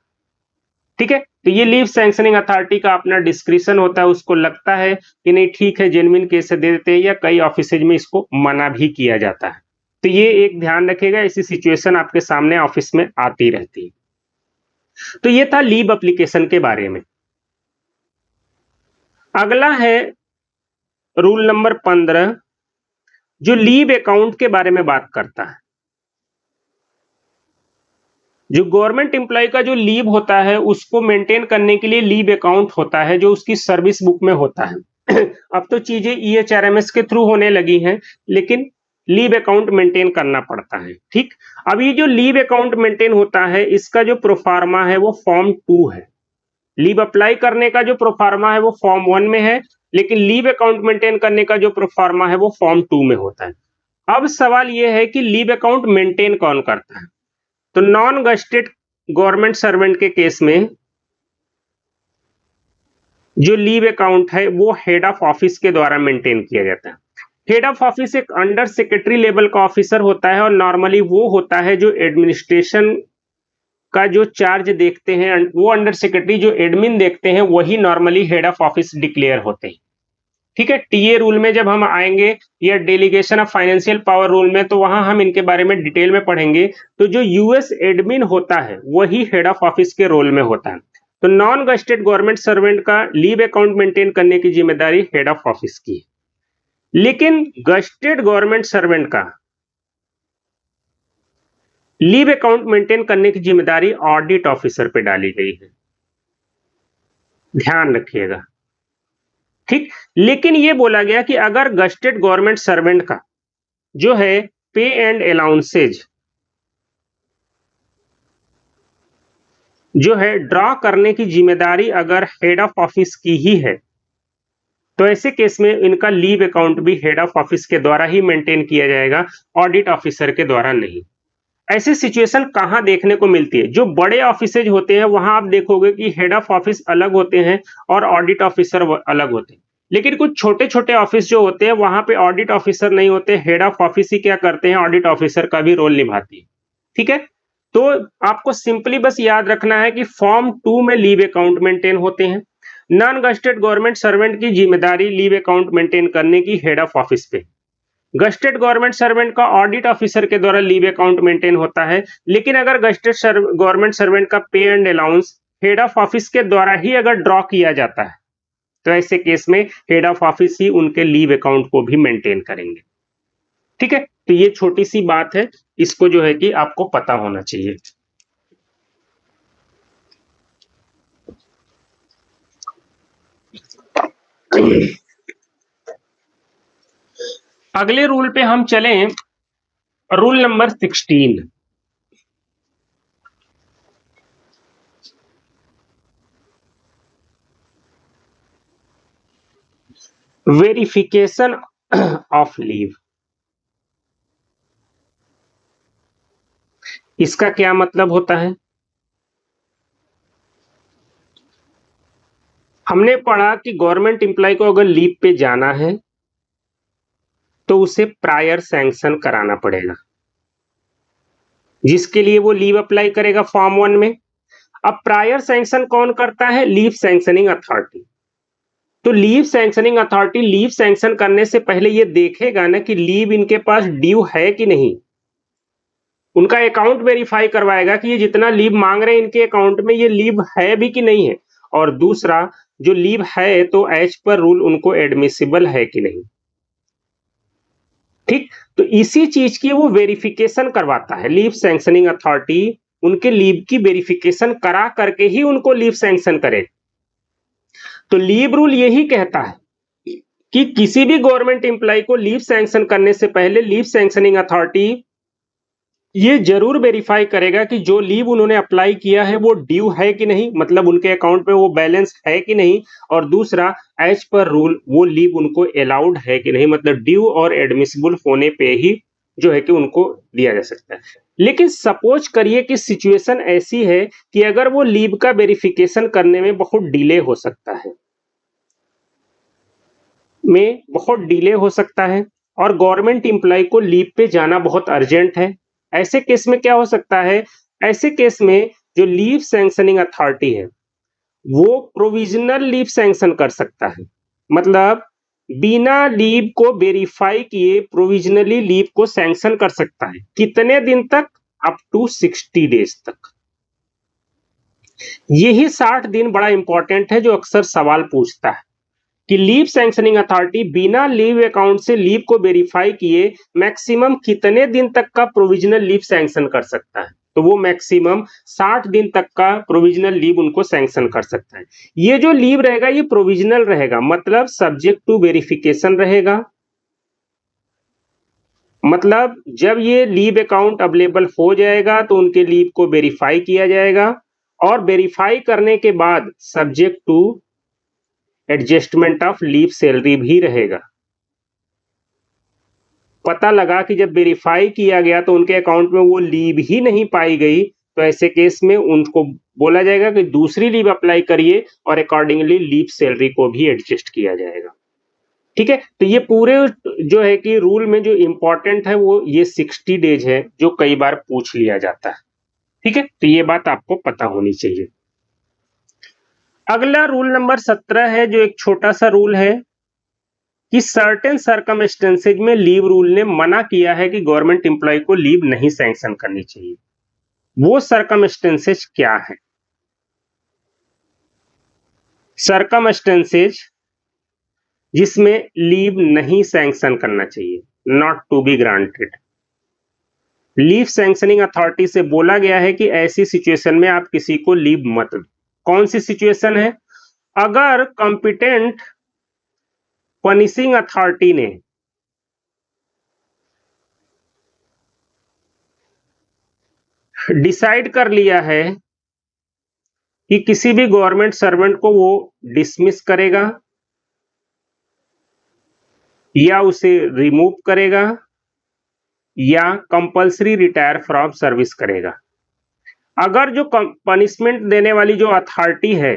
ठीक है, तो ये लीव सैंक्शनिंग अथॉरिटी का अपना डिस्क्रिप्शन होता है, उसको लगता है कि नहीं ठीक है जेन्युइन केस से दे देते हैं, या कई ऑफिसेज में इसको मना भी किया जाता है। तो ये एक ध्यान रखिएगा, ऐसी सिचुएशन आपके सामने ऑफिस में आती रहती है। तो ये था लीव एप्लीकेशन के बारे में। अगला है रूल नंबर 15 जो लीव अकाउंट के बारे में बात करता है। जो गवर्नमेंट एम्प्लॉय का जो लीव होता है उसको मेंटेन करने के लिए लीव अकाउंट होता है जो उसकी सर्विस बुक में होता है। अब तो चीजें EHRMS के थ्रू होने लगी हैं, लेकिन लीव अकाउंट मेंटेन करना पड़ता है। ठीक, अब ये जो लीव अकाउंट मेंटेन होता है इसका जो प्रोफार्मा है वो फॉर्म 2 है। लीव अप्लाई करने का जो प्रोफार्मा है वो फॉर्म 1 में है, लेकिन लीव अकाउंट मेंटेन करने का जो प्रोफार्मा है वो फॉर्म 2 में होता है। अब सवाल ये है कि लीव अकाउंट मेंटेन कौन करता है? तो नॉन गस्टेड गवर्नमेंट सर्वेंट के केस में जो लीव अकाउंट है वो हेड ऑफ ऑफिस के द्वारा मेंटेन किया जाता है। हेड ऑफ ऑफिस एक अंडर सेक्रेटरी लेवल का ऑफिसर होता है और नॉर्मली वो होता है जो एडमिनिस्ट्रेशन का जो चार्ज देखते हैं, वो अंडर सेक्रेटरी जो एडमिन देखते हैं वही normally head of office declare होते हैं। ठीक है, टीए रूल में जब हम आएंगे या delegation of financial power rule में तो वहां हम इनके बारे में डिटेल में पढ़ेंगे। तो जो यूएस एडमिन होता है वही हेड ऑफ ऑफिस के रोल में होता है। तो नॉन गस्टेड गवर्नमेंट सर्वेंट का लीव अकाउंट मेंटेन करने की जिम्मेदारी हेड ऑफ ऑफिस की है, लेकिन गस्टेड गवर्नमेंट सर्वेंट का लीव अकाउंट मेंटेन करने की जिम्मेदारी ऑडिट ऑफिसर पे डाली गई है, ध्यान रखिएगा। ठीक, लेकिन ये बोला गया कि अगर गस्टेड गवर्नमेंट सर्वेंट का जो है पे एंड अलाउंसेज जो है ड्रॉ करने की जिम्मेदारी अगर हेड ऑफ ऑफिस की ही है तो ऐसे केस में इनका लीव अकाउंट भी हेड ऑफ ऑफिस के द्वारा ही मेंटेन किया जाएगा, ऑडिट ऑफिसर के द्वारा नहीं। ऐसी सिचुएशन कहां देखने को मिलती है? जो बड़े ऑफिसेज होते हैं वहां आप देखोगे कि हेड ऑफ ऑफिस अलग होते हैं और ऑडिट ऑफिसर अलग होते हैं, लेकिन कुछ छोटे छोटे ऑफिस जो होते हैं वहां पे ऑडिट ऑफिसर नहीं होते, हेड ऑफ ऑफिस ही क्या करते हैं, ऑडिट ऑफिसर का भी रोल निभाती है। ठीक है, तो आपको सिंपली बस याद रखना है कि फॉर्म 2 में लीव अकाउंट मेंटेन होते हैं। नॉन गस्टेड गवर्नमेंट सर्वेंट की जिम्मेदारी लीव अकाउंट मेंटेन करने की हेड ऑफ ऑफिस पे, गस्टेड गवर्नमेंट सर्वेंट का ऑडिट ऑफिसर के द्वारा लीव अकाउंट मेंटेन होता है। लेकिन अगर गस्टेड गवर्नमेंट सर्वेंट का पे and allowance head of office के द्वारा ही अगर ड्रॉ किया जाता है तो ऐसे केस में हेड ऑफ ऑफिस ही उनके लीव अकाउंट को भी मेंटेन करेंगे। ठीक है, तो ये छोटी सी बात है, इसको जो है कि आपको पता होना चाहिए। अगले रूल पे हम चलें, rule number 16। Verification of leave. इसका क्या मतलब होता है? हमने पढ़ा कि गवर्नमेंट एम्प्लॉय को अगर लीव पे जाना है तो उसे प्रायर सैंक्शन कराना पड़ेगा, जिसके लिए वो लीव अप्लाई करेगा फॉर्म 1 में। अब प्रायर सैंक्शन कौन करता है? Leave sanctioning authority. तो leave sanctioning authority leave sanction करने से पहले ये देखेगा ना कि लीव इनके पास ड्यू है कि नहीं, उनका अकाउंट वेरीफाई करवाएगा कि ये जितना लीव मांग रहे हैं इनके अकाउंट में ये लीव है भी कि नहीं है, और दूसरा जो लीव है तो एज पर रूल उनको एडमिसिबल है कि नहीं। ठीक, तो इसी चीज की वो वेरिफिकेशन करवाता है लीव सैंक्शनिंग अथॉरिटी, उनके लीव की वेरिफिकेशन करा करके ही उनको लीव सैंक्शन करे। तो लीव रूल यही कहता है कि किसी भी गवर्नमेंट एम्प्लॉय को लीव सैंक्शन करने से पहले लीव सैंक्शनिंग अथॉरिटी ये जरूर वेरीफाई करेगा कि जो लीव उन्होंने अप्लाई किया है वो ड्यू है कि नहीं, मतलब उनके अकाउंट में वो बैलेंस है कि नहीं, और दूसरा एज पर रूल वो लीव उनको अलाउड है कि नहीं, मतलब ड्यू और एडमिसिबल होने पे ही जो है कि उनको दिया जा सकता है। लेकिन सपोज करिए कि सिचुएशन ऐसी है कि अगर वो लीव का वेरिफिकेशन करने में बहुत डिले हो सकता है, और गवर्नमेंट एम्प्लॉय को लीव पे जाना बहुत अर्जेंट है। ऐसे केस में क्या हो सकता है? ऐसे केस में जो लीव सैंक्शनिंग अथॉरिटी है वो प्रोविजनल लीव सैंक्शन कर सकता है, मतलब बिना लीव को वेरीफाई किए प्रोविजनली लीव को सैंक्शन कर सकता है। कितने दिन तक? अप टू 60 डेज तक। यही 60 दिन बड़ा इंपॉर्टेंट है, जो अक्सर सवाल पूछता है कि लीव सैंक्शनिंग अथॉरिटी बिना लीव अकाउंट से लीव को वेरीफाई किए मैक्सिमम कितने दिन तक का प्रोविजनल लीव सैंक्शन कर सकता है। तो वो मैक्सिमम 60 दिन तक का प्रोविजनल लीव उनको सैंक्शन कर सकता है। ये जो लीव रहेगा ये प्रोविजनल रहेगा, मतलब सब्जेक्ट टू वेरिफिकेशन रहेगा। मतलब जब ये लीव अकाउंट अवेलेबल हो जाएगा तो उनके लीव को वेरीफाई किया जाएगा और वेरीफाई करने के बाद subject to adjustment of leave salary भी रहेगा। पता लगा कि जब वेरीफाई किया गया तो उनके अकाउंट में वो लीव ही नहीं पाई गई, तो ऐसे केस में उनको बोला जाएगा कि दूसरी लीव अप्लाई करिए और अकॉर्डिंगली लीव सैलरी को भी एडजस्ट किया जाएगा। ठीक है, तो ये पूरे जो है कि रूल में जो इंपॉर्टेंट है वो ये 60 डेज है जो कई बार पूछ लिया जाता है। ठीक है, तो ये बात आपको पता होनी चाहिए। अगला रूल नंबर 17 है जो एक छोटा सा रूल है कि सर्टेन सर्कमस्टेंसेज में लीव रूल ने मना किया है कि गवर्नमेंट एम्प्लॉय को लीव नहीं सैंक्शन करनी चाहिए। वो सर्कमस्टेंसेज क्या है? सर्कमस्टेंसेज जिसमें लीव नहीं सैंक्शन करना चाहिए, not to be granted. Leave sanctioning authority से बोला गया है कि ऐसी सिचुएशन में आप किसी को लीव मत दो। कौन सी सिचुएशन है? अगर कॉम्पिटेंट पनिशिंग अथॉरिटी ने डिसाइड कर लिया है कि किसी भी गवर्नमेंट सर्वेंट को वो डिसमिस करेगा या उसे रिमूव करेगा या कंपल्सरी रिटायर फ्रॉम सर्विस करेगा। अगर जो पनिशमेंट देने वाली जो अथॉरिटी है,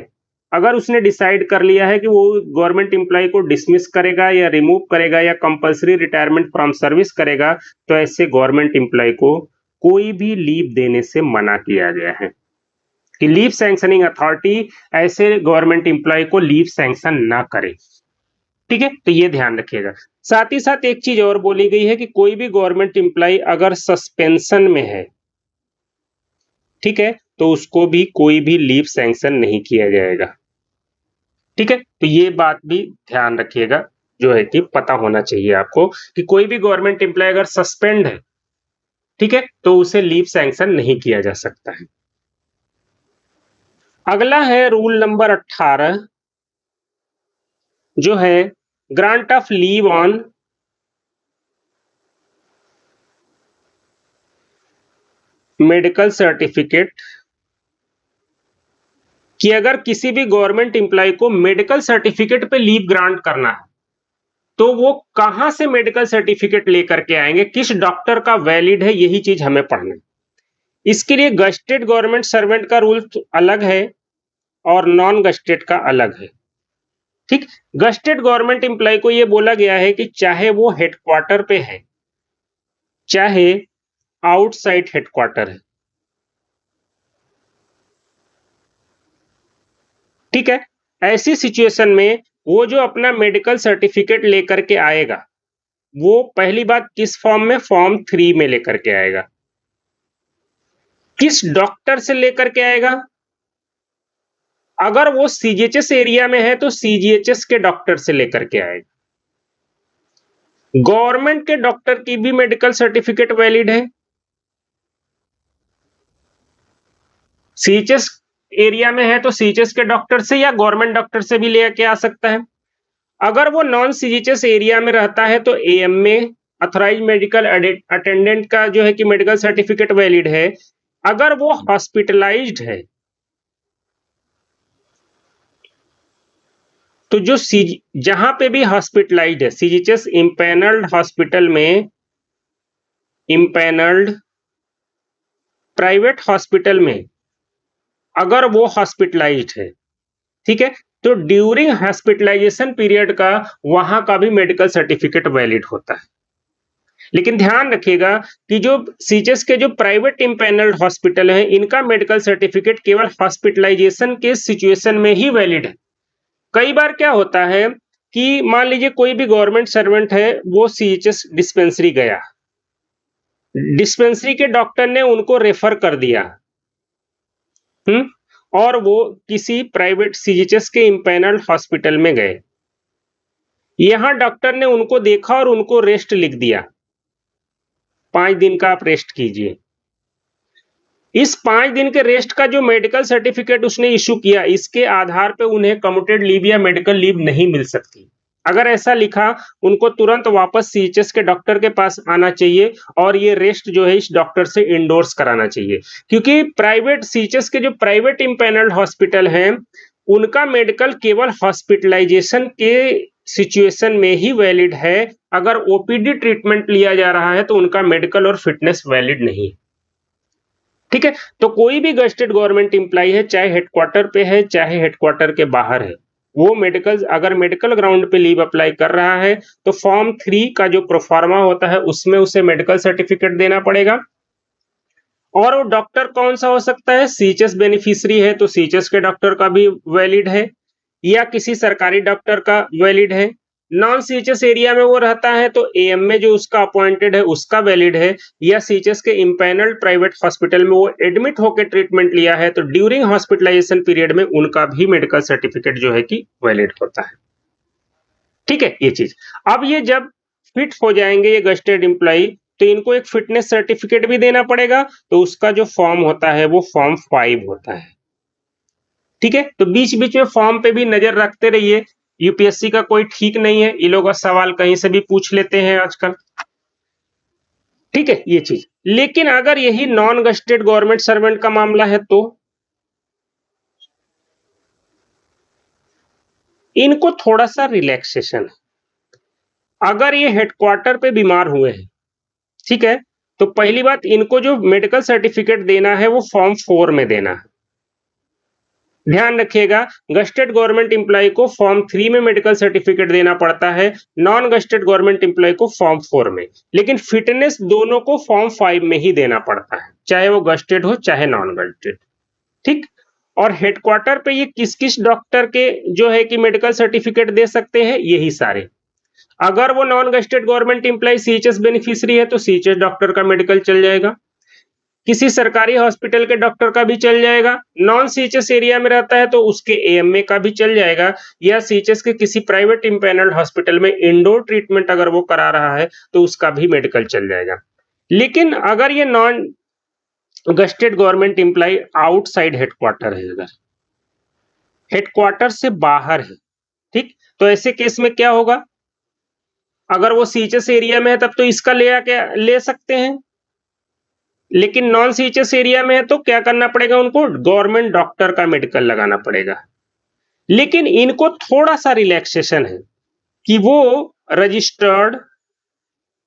अगर उसने डिसाइड कर लिया है कि वो गवर्नमेंट एम्प्लॉय को डिसमिस करेगा या रिमूव करेगा या कंपल्सरी रिटायरमेंट फ्रॉम सर्विस करेगा, तो ऐसे गवर्नमेंट एम्प्लॉय को कोई भी लीव देने से मना किया गया है कि लीव सैंक्शनिंग अथॉरिटी ऐसे गवर्नमेंट एम्प्लॉय को लीव सैंक्शन ना करे। ठीक है, तो ये ध्यान रखिएगा। साथ ही साथ एक चीज और बोली गई है कि कोई भी गवर्नमेंट एम्प्लॉय अगर सस्पेंशन में है, ठीक है, तो उसको भी कोई भी लीव सैंक्शन नहीं किया जाएगा। ठीक है, तो ये बात भी ध्यान रखिएगा, जो है कि पता होना चाहिए आपको कि कोई भी गवर्नमेंट एम्प्लॉय अगर सस्पेंड है, ठीक है, तो उसे लीव सैंक्शन नहीं किया जा सकता है। अगला है रूल नंबर 18 जो है grant of leave on medical certificate, कि अगर किसी भी गवर्नमेंट एम्प्लॉय को मेडिकल सर्टिफिकेट पे लीव ग्रांट करना है तो वो कहां से मेडिकल सर्टिफिकेट लेकर के आएंगे, किस डॉक्टर का वैलिड है, यही चीज हमें पढ़ना है। इसके लिए गस्टेड गवर्नमेंट सर्वेंट का रूल अलग है और नॉन गस्टेड का अलग है। ठीक, गस्टेड गवर्नमेंट एम्प्लॉय को यह बोला गया है कि चाहे वो हेडक्वार्टर पे है चाहे आउटसाइड हेडक्वार्टर है, ठीक है, ऐसी सिचुएशन में वो जो अपना मेडिकल सर्टिफिकेट लेकर के आएगा वो पहली बात किस फॉर्म में, फॉर्म 3 में लेकर के आएगा। किस डॉक्टर से लेकर के आएगा? अगर वो सीजीएचएस एरिया में है तो सीजीएचएस के डॉक्टर से लेकर के आएगा। गवर्नमेंट के डॉक्टर की भी मेडिकल सर्टिफिकेट वैलिड है, सीएचएस एरिया में है तो सीएचएस के डॉक्टर से या गवर्नमेंट डॉक्टर से भी लेके आ सकता है। अगर वो नॉन सीजीएचएस एरिया में रहता है तो एएमए ऑथराइज मेडिकल अटेंडेंट का जो है कि मेडिकल सर्टिफिकेट वैलिड है। अगर वो हॉस्पिटलाइज्ड है तो जो जहां पे भी हॉस्पिटलाइज्ड है, सीजीएचएस इम्पैनल्ड हॉस्पिटल में, इम्पैनल्ड प्राइवेट हॉस्पिटल में अगर वो हॉस्पिटलाइज्ड है, ठीक है, तो ड्यूरिंग हॉस्पिटलाइजेशन पीरियड का वहां का भी मेडिकल सर्टिफिकेट वैलिड होता है। लेकिन ध्यान रखिएगा कि जो सीजीएचएस के जो प्राइवेट इम्पैनल्ड हॉस्पिटल हैं इनका मेडिकल सर्टिफिकेट केवल हॉस्पिटलाइजेशन के सिचुएशन में ही वैलिड है। कई बार क्या होता है कि मान लीजिए कोई भी गवर्नमेंट सर्वेंट है, वो सीएचएस डिस्पेंसरी गया, डिस्पेंसरी के डॉक्टर ने उनको रेफर कर दिया, और वो किसी प्राइवेट सीजीएचएस के इम्पैनल्ड हॉस्पिटल में गए, यहां डॉक्टर ने उनको देखा और उनको रेस्ट लिख दिया, 5 दिन का आप रेस्ट कीजिए। इस 5 दिन के रेस्ट का जो मेडिकल सर्टिफिकेट उसने इश्यू किया, इसके आधार पे उन्हें कम्यूटेड लीव या मेडिकल लीव नहीं मिल सकती। अगर ऐसा लिखा, उनको तुरंत वापस सीएचएस के डॉक्टर के पास आना चाहिए और ये रेस्ट जो है इस डॉक्टर से इंडोर्स कराना चाहिए, क्योंकि प्राइवेट सीएचएस के जो प्राइवेट इम्पैनल्ड हॉस्पिटल हैं, उनका मेडिकल केवल हॉस्पिटलाइजेशन के सिचुएशन में ही वैलिड है। अगर ओपीडी ट्रीटमेंट लिया जा रहा है तो उनका मेडिकल और फिटनेस वैलिड नहीं है। ठीक है, तो कोई भी गस्टेड गवर्नमेंट एम्प्लॉय है, चाहे हेडक्वार्टर पे है चाहे हेडक्वार्टर के बाहर है, वो मेडिकल अगर मेडिकल ग्राउंड पे लीव अप्लाई कर रहा है तो फॉर्म 3 का जो प्रोफार्मा होता है उसमें उसे मेडिकल सर्टिफिकेट देना पड़ेगा। और वो डॉक्टर कौन सा हो सकता है? सीएचएस बेनिफिशियरी है तो सीएचएस के डॉक्टर का भी वैलिड है, या किसी सरकारी डॉक्टर का वैलिड है। नॉन सीएचएस एरिया में वो रहता है तो एएमए जो उसका अपॉइंटेड है उसका वैलिड है, या सीएचएस के इम्पैनल्ड प्राइवेट हॉस्पिटल में वो एडमिट होकर ट्रीटमेंट लिया है तो ड्यूरिंग हॉस्पिटलाइजेशन पीरियड में उनका भी मेडिकल सर्टिफिकेट जो है कि वैलिड होता है। ठीक है, ये चीज। अब ये जब फिट हो जाएंगे ये गस्टेड एम्प्लॉय, तो इनको एक फिटनेस सर्टिफिकेट भी देना पड़ेगा, तो उसका जो फॉर्म होता है वो फॉर्म 5 होता है। ठीक है, तो बीच बीच में फॉर्म पे भी नजर रखते रहिए, यूपीएससी का कोई ठीक नहीं है, ये लोग सवाल कहीं से भी पूछ लेते हैं आजकल। ठीक है, ये चीज। लेकिन अगर यही नॉन गस्टेड गवर्नमेंट सर्वेंट का मामला है तो इनको थोड़ा सा रिलैक्सेशन है। अगर ये हेडक्वार्टर पे बीमार हुए हैं, ठीक है, तो पहली बात, इनको जो मेडिकल सर्टिफिकेट देना है वो फॉर्म 4 में देना है। ध्यान रखिएगा, गस्टेड गवर्नमेंट एम्प्लॉय को फॉर्म 3 में मेडिकल सर्टिफिकेट देना पड़ता है, नॉन गस्टेड गवर्नमेंट एम्प्लॉय को फॉर्म 4 में। लेकिन फिटनेस दोनों को फॉर्म 5 में ही देना पड़ता है, चाहे वो गस्टेड हो चाहे नॉन गस्टेड। ठीक। और हेडक्वार्टर पे ये किस किस डॉक्टर के जो है कि मेडिकल सर्टिफिकेट दे सकते हैं? यही सारे। अगर वो non gazetted government employ CHS beneficiary है तो सीएचएस डॉक्टर का मेडिकल चल जाएगा, किसी सरकारी हॉस्पिटल के डॉक्टर का भी चल जाएगा, नॉन सीएचएस एरिया में रहता है तो उसके एएमए का भी चल जाएगा, या सीएचएस के किसी प्राइवेट इम्पैनल्ड हॉस्पिटल में इंडोर ट्रीटमेंट अगर वो करा रहा है तो उसका भी मेडिकल चल जाएगा। लेकिन अगर ये non gazetted government employ outside headquarter है, अगर हेडक्वार्टर से बाहर है, ठीक, तो ऐसे केस में क्या होगा? अगर वो सीएचएस एरिया में है तब तो इसका ले सकते हैं, लेकिन नॉन सीएचएस एरिया में है तो क्या करना पड़ेगा? उनको गवर्नमेंट डॉक्टर का मेडिकल लगाना पड़ेगा। लेकिन इनको थोड़ा सा रिलैक्सेशन है कि वो रजिस्टर्ड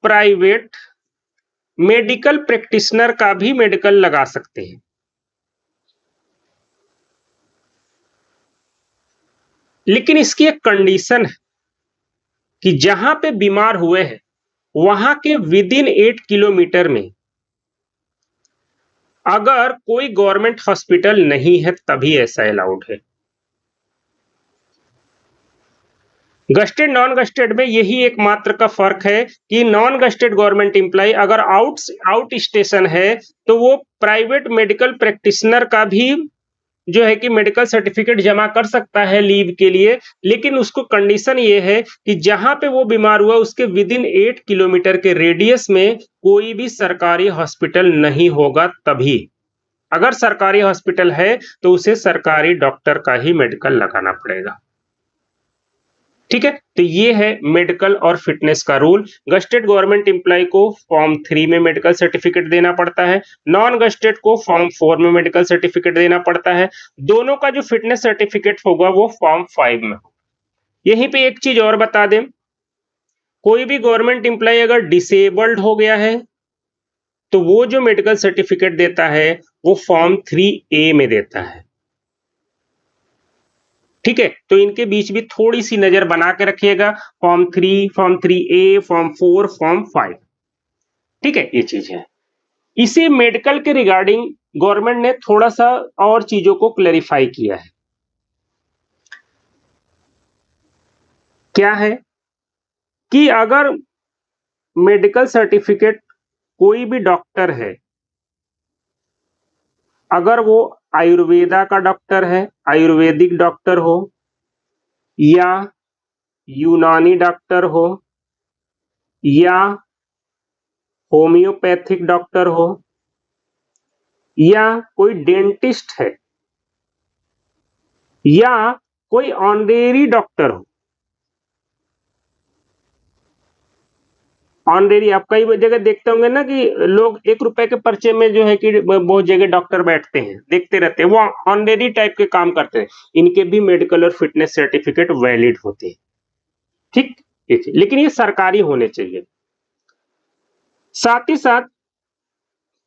प्राइवेट मेडिकल प्रैक्टिशनर का भी मेडिकल लगा सकते हैं। लेकिन इसकी एक कंडीशन है कि जहां पे बीमार हुए हैं वहां के विद इन 8 किलोमीटर में अगर कोई गवर्नमेंट हॉस्पिटल नहीं है तभी ऐसा अलाउड है। गस्टेड नॉन गस्टेड में यही एकमात्र का फर्क है कि नॉन गस्टेड गवर्नमेंट एम्प्लॉय अगर आउट स्टेशन है तो वो प्राइवेट मेडिकल प्रैक्टिशनर का भी जो है कि मेडिकल सर्टिफिकेट जमा कर सकता है लीव के लिए, लेकिन उसको कंडीशन ये है कि जहां पे वो बीमार हुआ उसके विद इन 8 किलोमीटर के रेडियस में कोई भी सरकारी हॉस्पिटल नहीं होगा तभी। अगर सरकारी हॉस्पिटल है तो उसे सरकारी डॉक्टर का ही मेडिकल लगाना पड़ेगा। ठीक है, तो ये है मेडिकल और फिटनेस का रूल। गस्टेड गवर्नमेंट एम्प्लॉय को फॉर्म 3 में मेडिकल सर्टिफिकेट देना पड़ता है, नॉन गस्टेड को फॉर्म 4 में मेडिकल सर्टिफिकेट देना पड़ता है। दोनों का जो फिटनेस सर्टिफिकेट होगा वो फॉर्म 5 में होगा। यहीं पे एक चीज और बता दें, कोई भी गवर्नमेंट एम्प्लॉय अगर डिसेबल्ड हो गया है तो वो जो मेडिकल सर्टिफिकेट देता है वो फॉर्म 3A में देता है। ठीक है, तो इनके बीच भी थोड़ी सी नजर बना के रखिएगा, form 3, form 3A, form 4, form 5। ठीक है, ये चीज है। इसी मेडिकल के रिगार्डिंग गवर्नमेंट ने थोड़ा सा और चीजों को क्लेरिफाई किया है। क्या है कि अगर मेडिकल सर्टिफिकेट कोई भी डॉक्टर है, अगर वो आयुर्वेदा का डॉक्टर है, आयुर्वेदिक डॉक्टर हो, या यूनानी डॉक्टर हो, या होम्योपैथिक डॉक्टर हो, या कोई डेंटिस्ट है या कोई ऑनरेरी डॉक्टर हो। ऑनरेरी आप कई जगह देखते होंगे ना कि लोग 1 रुपए के पर्चे में जो है कि बहुत जगह डॉक्टर बैठते हैं, देखते रहते हैं, वो ऑनरेरी टाइप के काम करते हैं। इनके भी मेडिकल और फिटनेस सर्टिफिकेट वैलिड होते हैं। ठीक, लेकिन ये सरकारी होने चाहिए। साथ ही साथ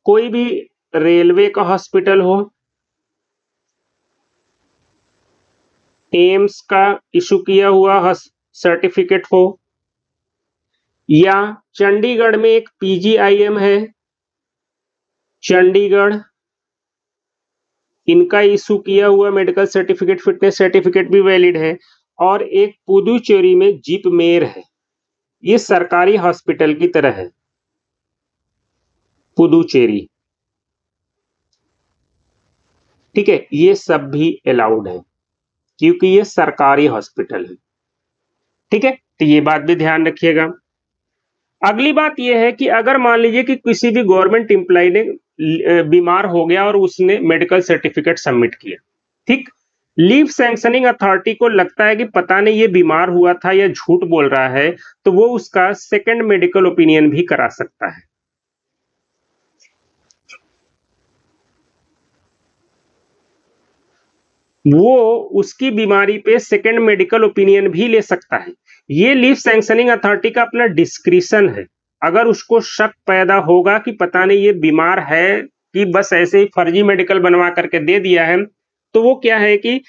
कोई भी रेलवे का हॉस्पिटल हो, एम्स का इशू किया हुआ सर्टिफिकेट हो, या चंडीगढ़ में एक पीजीआईएम है चंडीगढ़, इनका इशू किया हुआ मेडिकल सर्टिफिकेट, फिटनेस सर्टिफिकेट भी वैलिड है। और एक पुदुचेरी में जिपमेर है, ये सरकारी हॉस्पिटल की तरह है पुदुचेरी। ठीक है, ये सब भी अलाउड है क्योंकि ये सरकारी हॉस्पिटल है। ठीक है, तो ये बात भी ध्यान रखिएगा। अगली बात यह है कि अगर मान लीजिए कि किसी भी गवर्नमेंट एम्प्लॉय ने बीमार हो गया और उसने मेडिकल सर्टिफिकेट सबमिट किया, ठीक, लीव सैंक्शनिंग अथॉरिटी को लगता है कि पता नहीं ये बीमार हुआ था या झूठ बोल रहा है, तो वो उसका सेकंड मेडिकल ओपिनियन भी करा सकता है। वो उसकी बीमारी पे सेकंड मेडिकल ओपिनियन भी ले सकता है। ये लीव सैंक्शनिंग अथॉरिटी का अपना डिस्क्रिशन है। अगर उसको शक पैदा होगा कि पता नहीं ये बीमार है कि बस ऐसे ही फर्जी मेडिकल बनवा करके दे दिया है, तो वो क्या है कि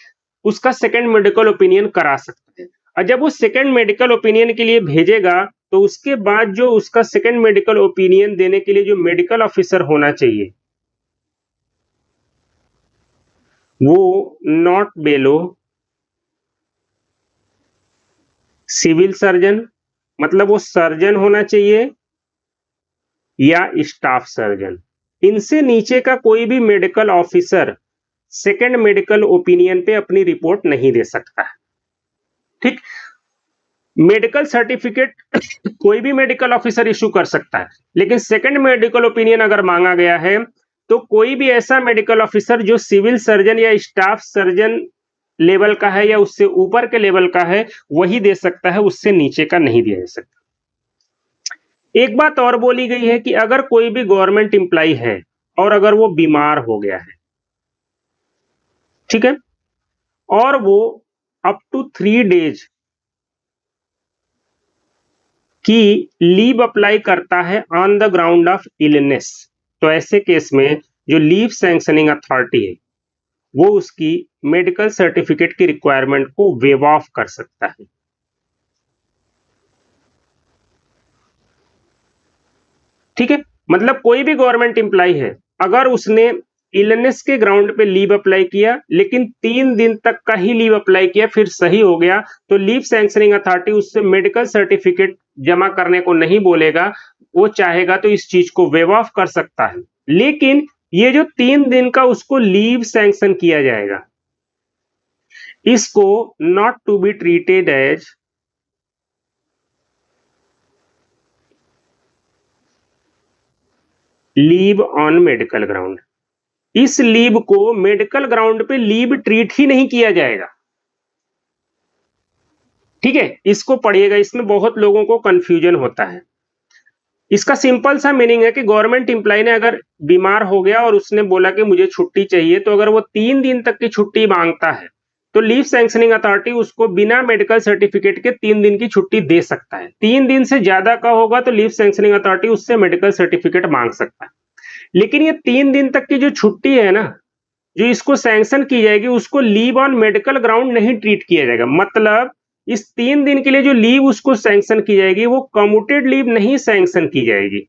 उसका सेकंड मेडिकल ओपिनियन करा सकता है। और जब वो सेकंड मेडिकल ओपिनियन के लिए भेजेगा, तो उसके बाद जो उसका सेकंड मेडिकल ओपिनियन देने के लिए जो मेडिकल ऑफिसर होना चाहिए, वो नॉट बेलो सिविल सर्जन, मतलब वो सर्जन होना चाहिए या स्टाफ सर्जन। इनसे नीचे का कोई भी medical officer second medical opinion पे अपनी रिपोर्ट नहीं दे सकता है। ठीक, मेडिकल सर्टिफिकेट कोई भी मेडिकल ऑफिसर इशू कर सकता है, लेकिन सेकंड मेडिकल ओपिनियन अगर मांगा गया है तो कोई भी ऐसा मेडिकल ऑफिसर जो सिविल सर्जन या स्टाफ सर्जन लेवल का है या उससे ऊपर के लेवल का है, वही दे सकता है, उससे नीचे का नहीं दिया जा सकता। एक बात और बोली गई है कि अगर कोई भी गवर्नमेंट एम्प्लॉय है और अगर वो बीमार हो गया है, ठीक है, और वो अप टू 3 डेज की लीव अप्लाई करता है on the ground of illness, तो ऐसे केस में जो लीव सैंक्शनिंग अथॉरिटी है वो उसकी मेडिकल सर्टिफिकेट की रिक्वायरमेंट को वेव ऑफ कर सकता है। ठीक है, मतलब कोई भी गवर्नमेंट एम्प्लॉय है, अगर उसने इलनेस के ग्राउंड पे लीव अप्लाई किया लेकिन 3 दिन तक का ही लीव अप्लाई किया, फिर सही हो गया, तो लीव सैंक्शनिंग अथॉरिटी उससे मेडिकल सर्टिफिकेट जमा करने को नहीं बोलेगा। वो चाहेगा तो इस चीज को वेव ऑफ कर सकता है, लेकिन ये जो 3 दिन का उसको लीव सैंक्शन किया जाएगा, इसको not to be treated as leave on medical ground. इस लीव को मेडिकल ग्राउंड पे लीव ट्रीट ही नहीं किया जाएगा। ठीक है, इसको पढ़िएगा, इसमें बहुत लोगों को कंफ्यूजन होता है। इसका सिंपल सा मीनिंग है कि गवर्नमेंट एम्प्लॉय ने अगर बीमार हो गया और उसने बोला कि मुझे छुट्टी चाहिए, तो अगर वो 3 दिन तक की छुट्टी मांगता है तो लीव सैंक्शनिंग अथॉरिटी उसको बिना मेडिकल सर्टिफिकेट के 3 दिन की छुट्टी दे सकता है। 3 दिन से ज्यादा का होगा तो लीव सैंक्शनिंग अथॉरिटी उससे मेडिकल सर्टिफिकेट मांग सकता है। लेकिन ये 3 दिन तक की जो छुट्टी है ना, जो इसको सैंक्शन की जाएगी, उसको लीव ऑन मेडिकल ग्राउंड नहीं ट्रीट किया जाएगा। मतलब इस 3 दिन के लिए जो लीव उसको सैंक्शन की जाएगी वो कम्यूटेड लीव नहीं सैंक्शन की जाएगी,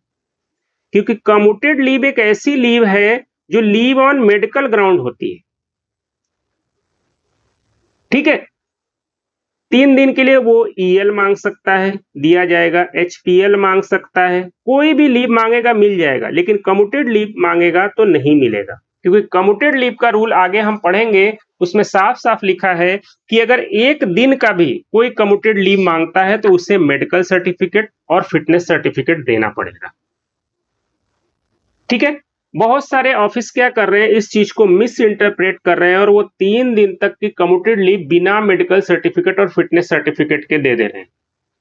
क्योंकि कम्यूटेड लीव एक ऐसी लीव है जो लीव ऑन मेडिकल ग्राउंड होती है। ठीक है, 3 दिन के लिए वो ईएल मांग सकता है, दिया जाएगा, एचपीएल मांग सकता है, कोई भी लीव मांगेगा मिल जाएगा, लेकिन कम्यूटेड लीव मांगेगा तो नहीं मिलेगा, क्योंकि कम्यूटेड लीव का रूल आगे हम पढ़ेंगे, उसमें साफ साफ लिखा है कि अगर 1 दिन का भी कोई कम्यूटेड लीव मांगता है तो उसे मेडिकल सर्टिफिकेट और फिटनेस सर्टिफिकेट देना पड़ेगा। ठीक है, बहुत सारे ऑफिस क्या कर रहे हैं, इस चीज को मिस इंटरप्रेट कर रहे हैं और वो 3 दिन तक की कम्यूटेड लीव बिना मेडिकल सर्टिफिकेट और फिटनेस सर्टिफिकेट के दे रहे हैं।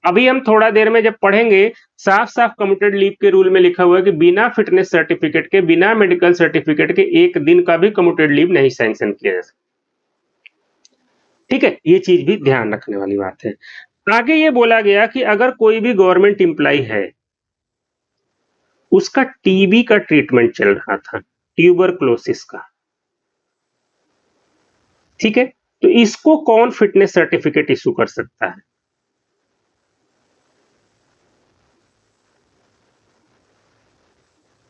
अभी हम थोड़ा देर में जब पढ़ेंगे, साफ साफ कम्यूटेड लीव के रूल में लिखा हुआ है कि बिना फिटनेस सर्टिफिकेट के, बिना मेडिकल सर्टिफिकेट के 1 दिन का भी कम्यूटेड लीव नहीं सैंक्शन किया जा सकता। ठीक है, ये चीज भी ध्यान रखने वाली बात है। आगे ये बोला गया कि अगर कोई भी गवर्नमेंट एम्प्लॉय है, उसका टीबी का ट्रीटमेंट चल रहा था, ट्यूबरक्लोसिस का, ठीक है, तो इसको कौन फिटनेस सर्टिफिकेट इशू कर सकता है?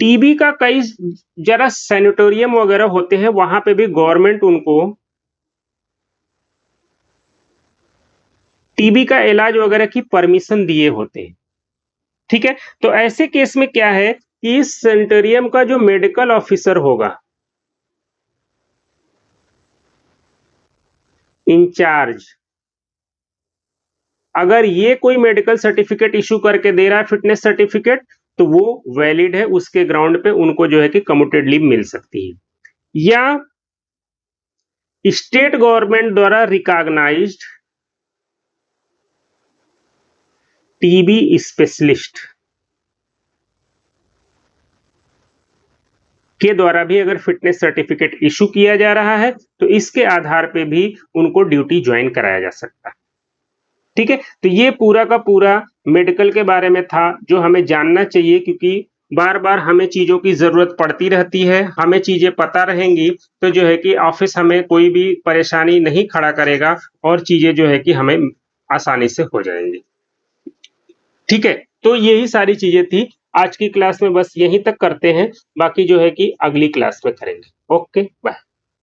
टीबी का कई जरा सैनिटोरियम वगैरह होते हैं, वहां पे भी गवर्नमेंट उनको टीबी का इलाज वगैरह की परमिशन दिए होते हैं। ठीक है, तो ऐसे केस में क्या है कि इस सैनिटोरियम का जो मेडिकल ऑफिसर होगा, इंचार्ज, अगर ये कोई मेडिकल सर्टिफिकेट इशू करके दे रहा है, फिटनेस सर्टिफिकेट, तो वो वैलिड है, उसके ग्राउंड पे उनको जो है कि कम्यूटेड लीव मिल सकती है। या स्टेट गवर्नमेंट द्वारा रिकॉग्नाइज्ड टीबी स्पेशलिस्ट के द्वारा भी अगर फिटनेस सर्टिफिकेट इशू किया जा रहा है, तो इसके आधार पे भी उनको ड्यूटी ज्वाइन कराया जा सकता है। ठीक है, तो ये पूरा का पूरा मेडिकल के बारे में था, जो हमें जानना चाहिए, क्योंकि बार बार हमें चीजों की जरूरत पड़ती रहती है। हमें चीजें पता रहेंगी तो जो है कि ऑफिस हमें कोई भी परेशानी नहीं खड़ा करेगा और चीजें जो है कि हमें आसानी से हो जाएंगी। ठीक है, तो यही सारी चीजें थी आज की क्लास में, बस यहीं तक करते हैं, बाकी जो है कि अगली क्लास में करेंगे। Okay, bye.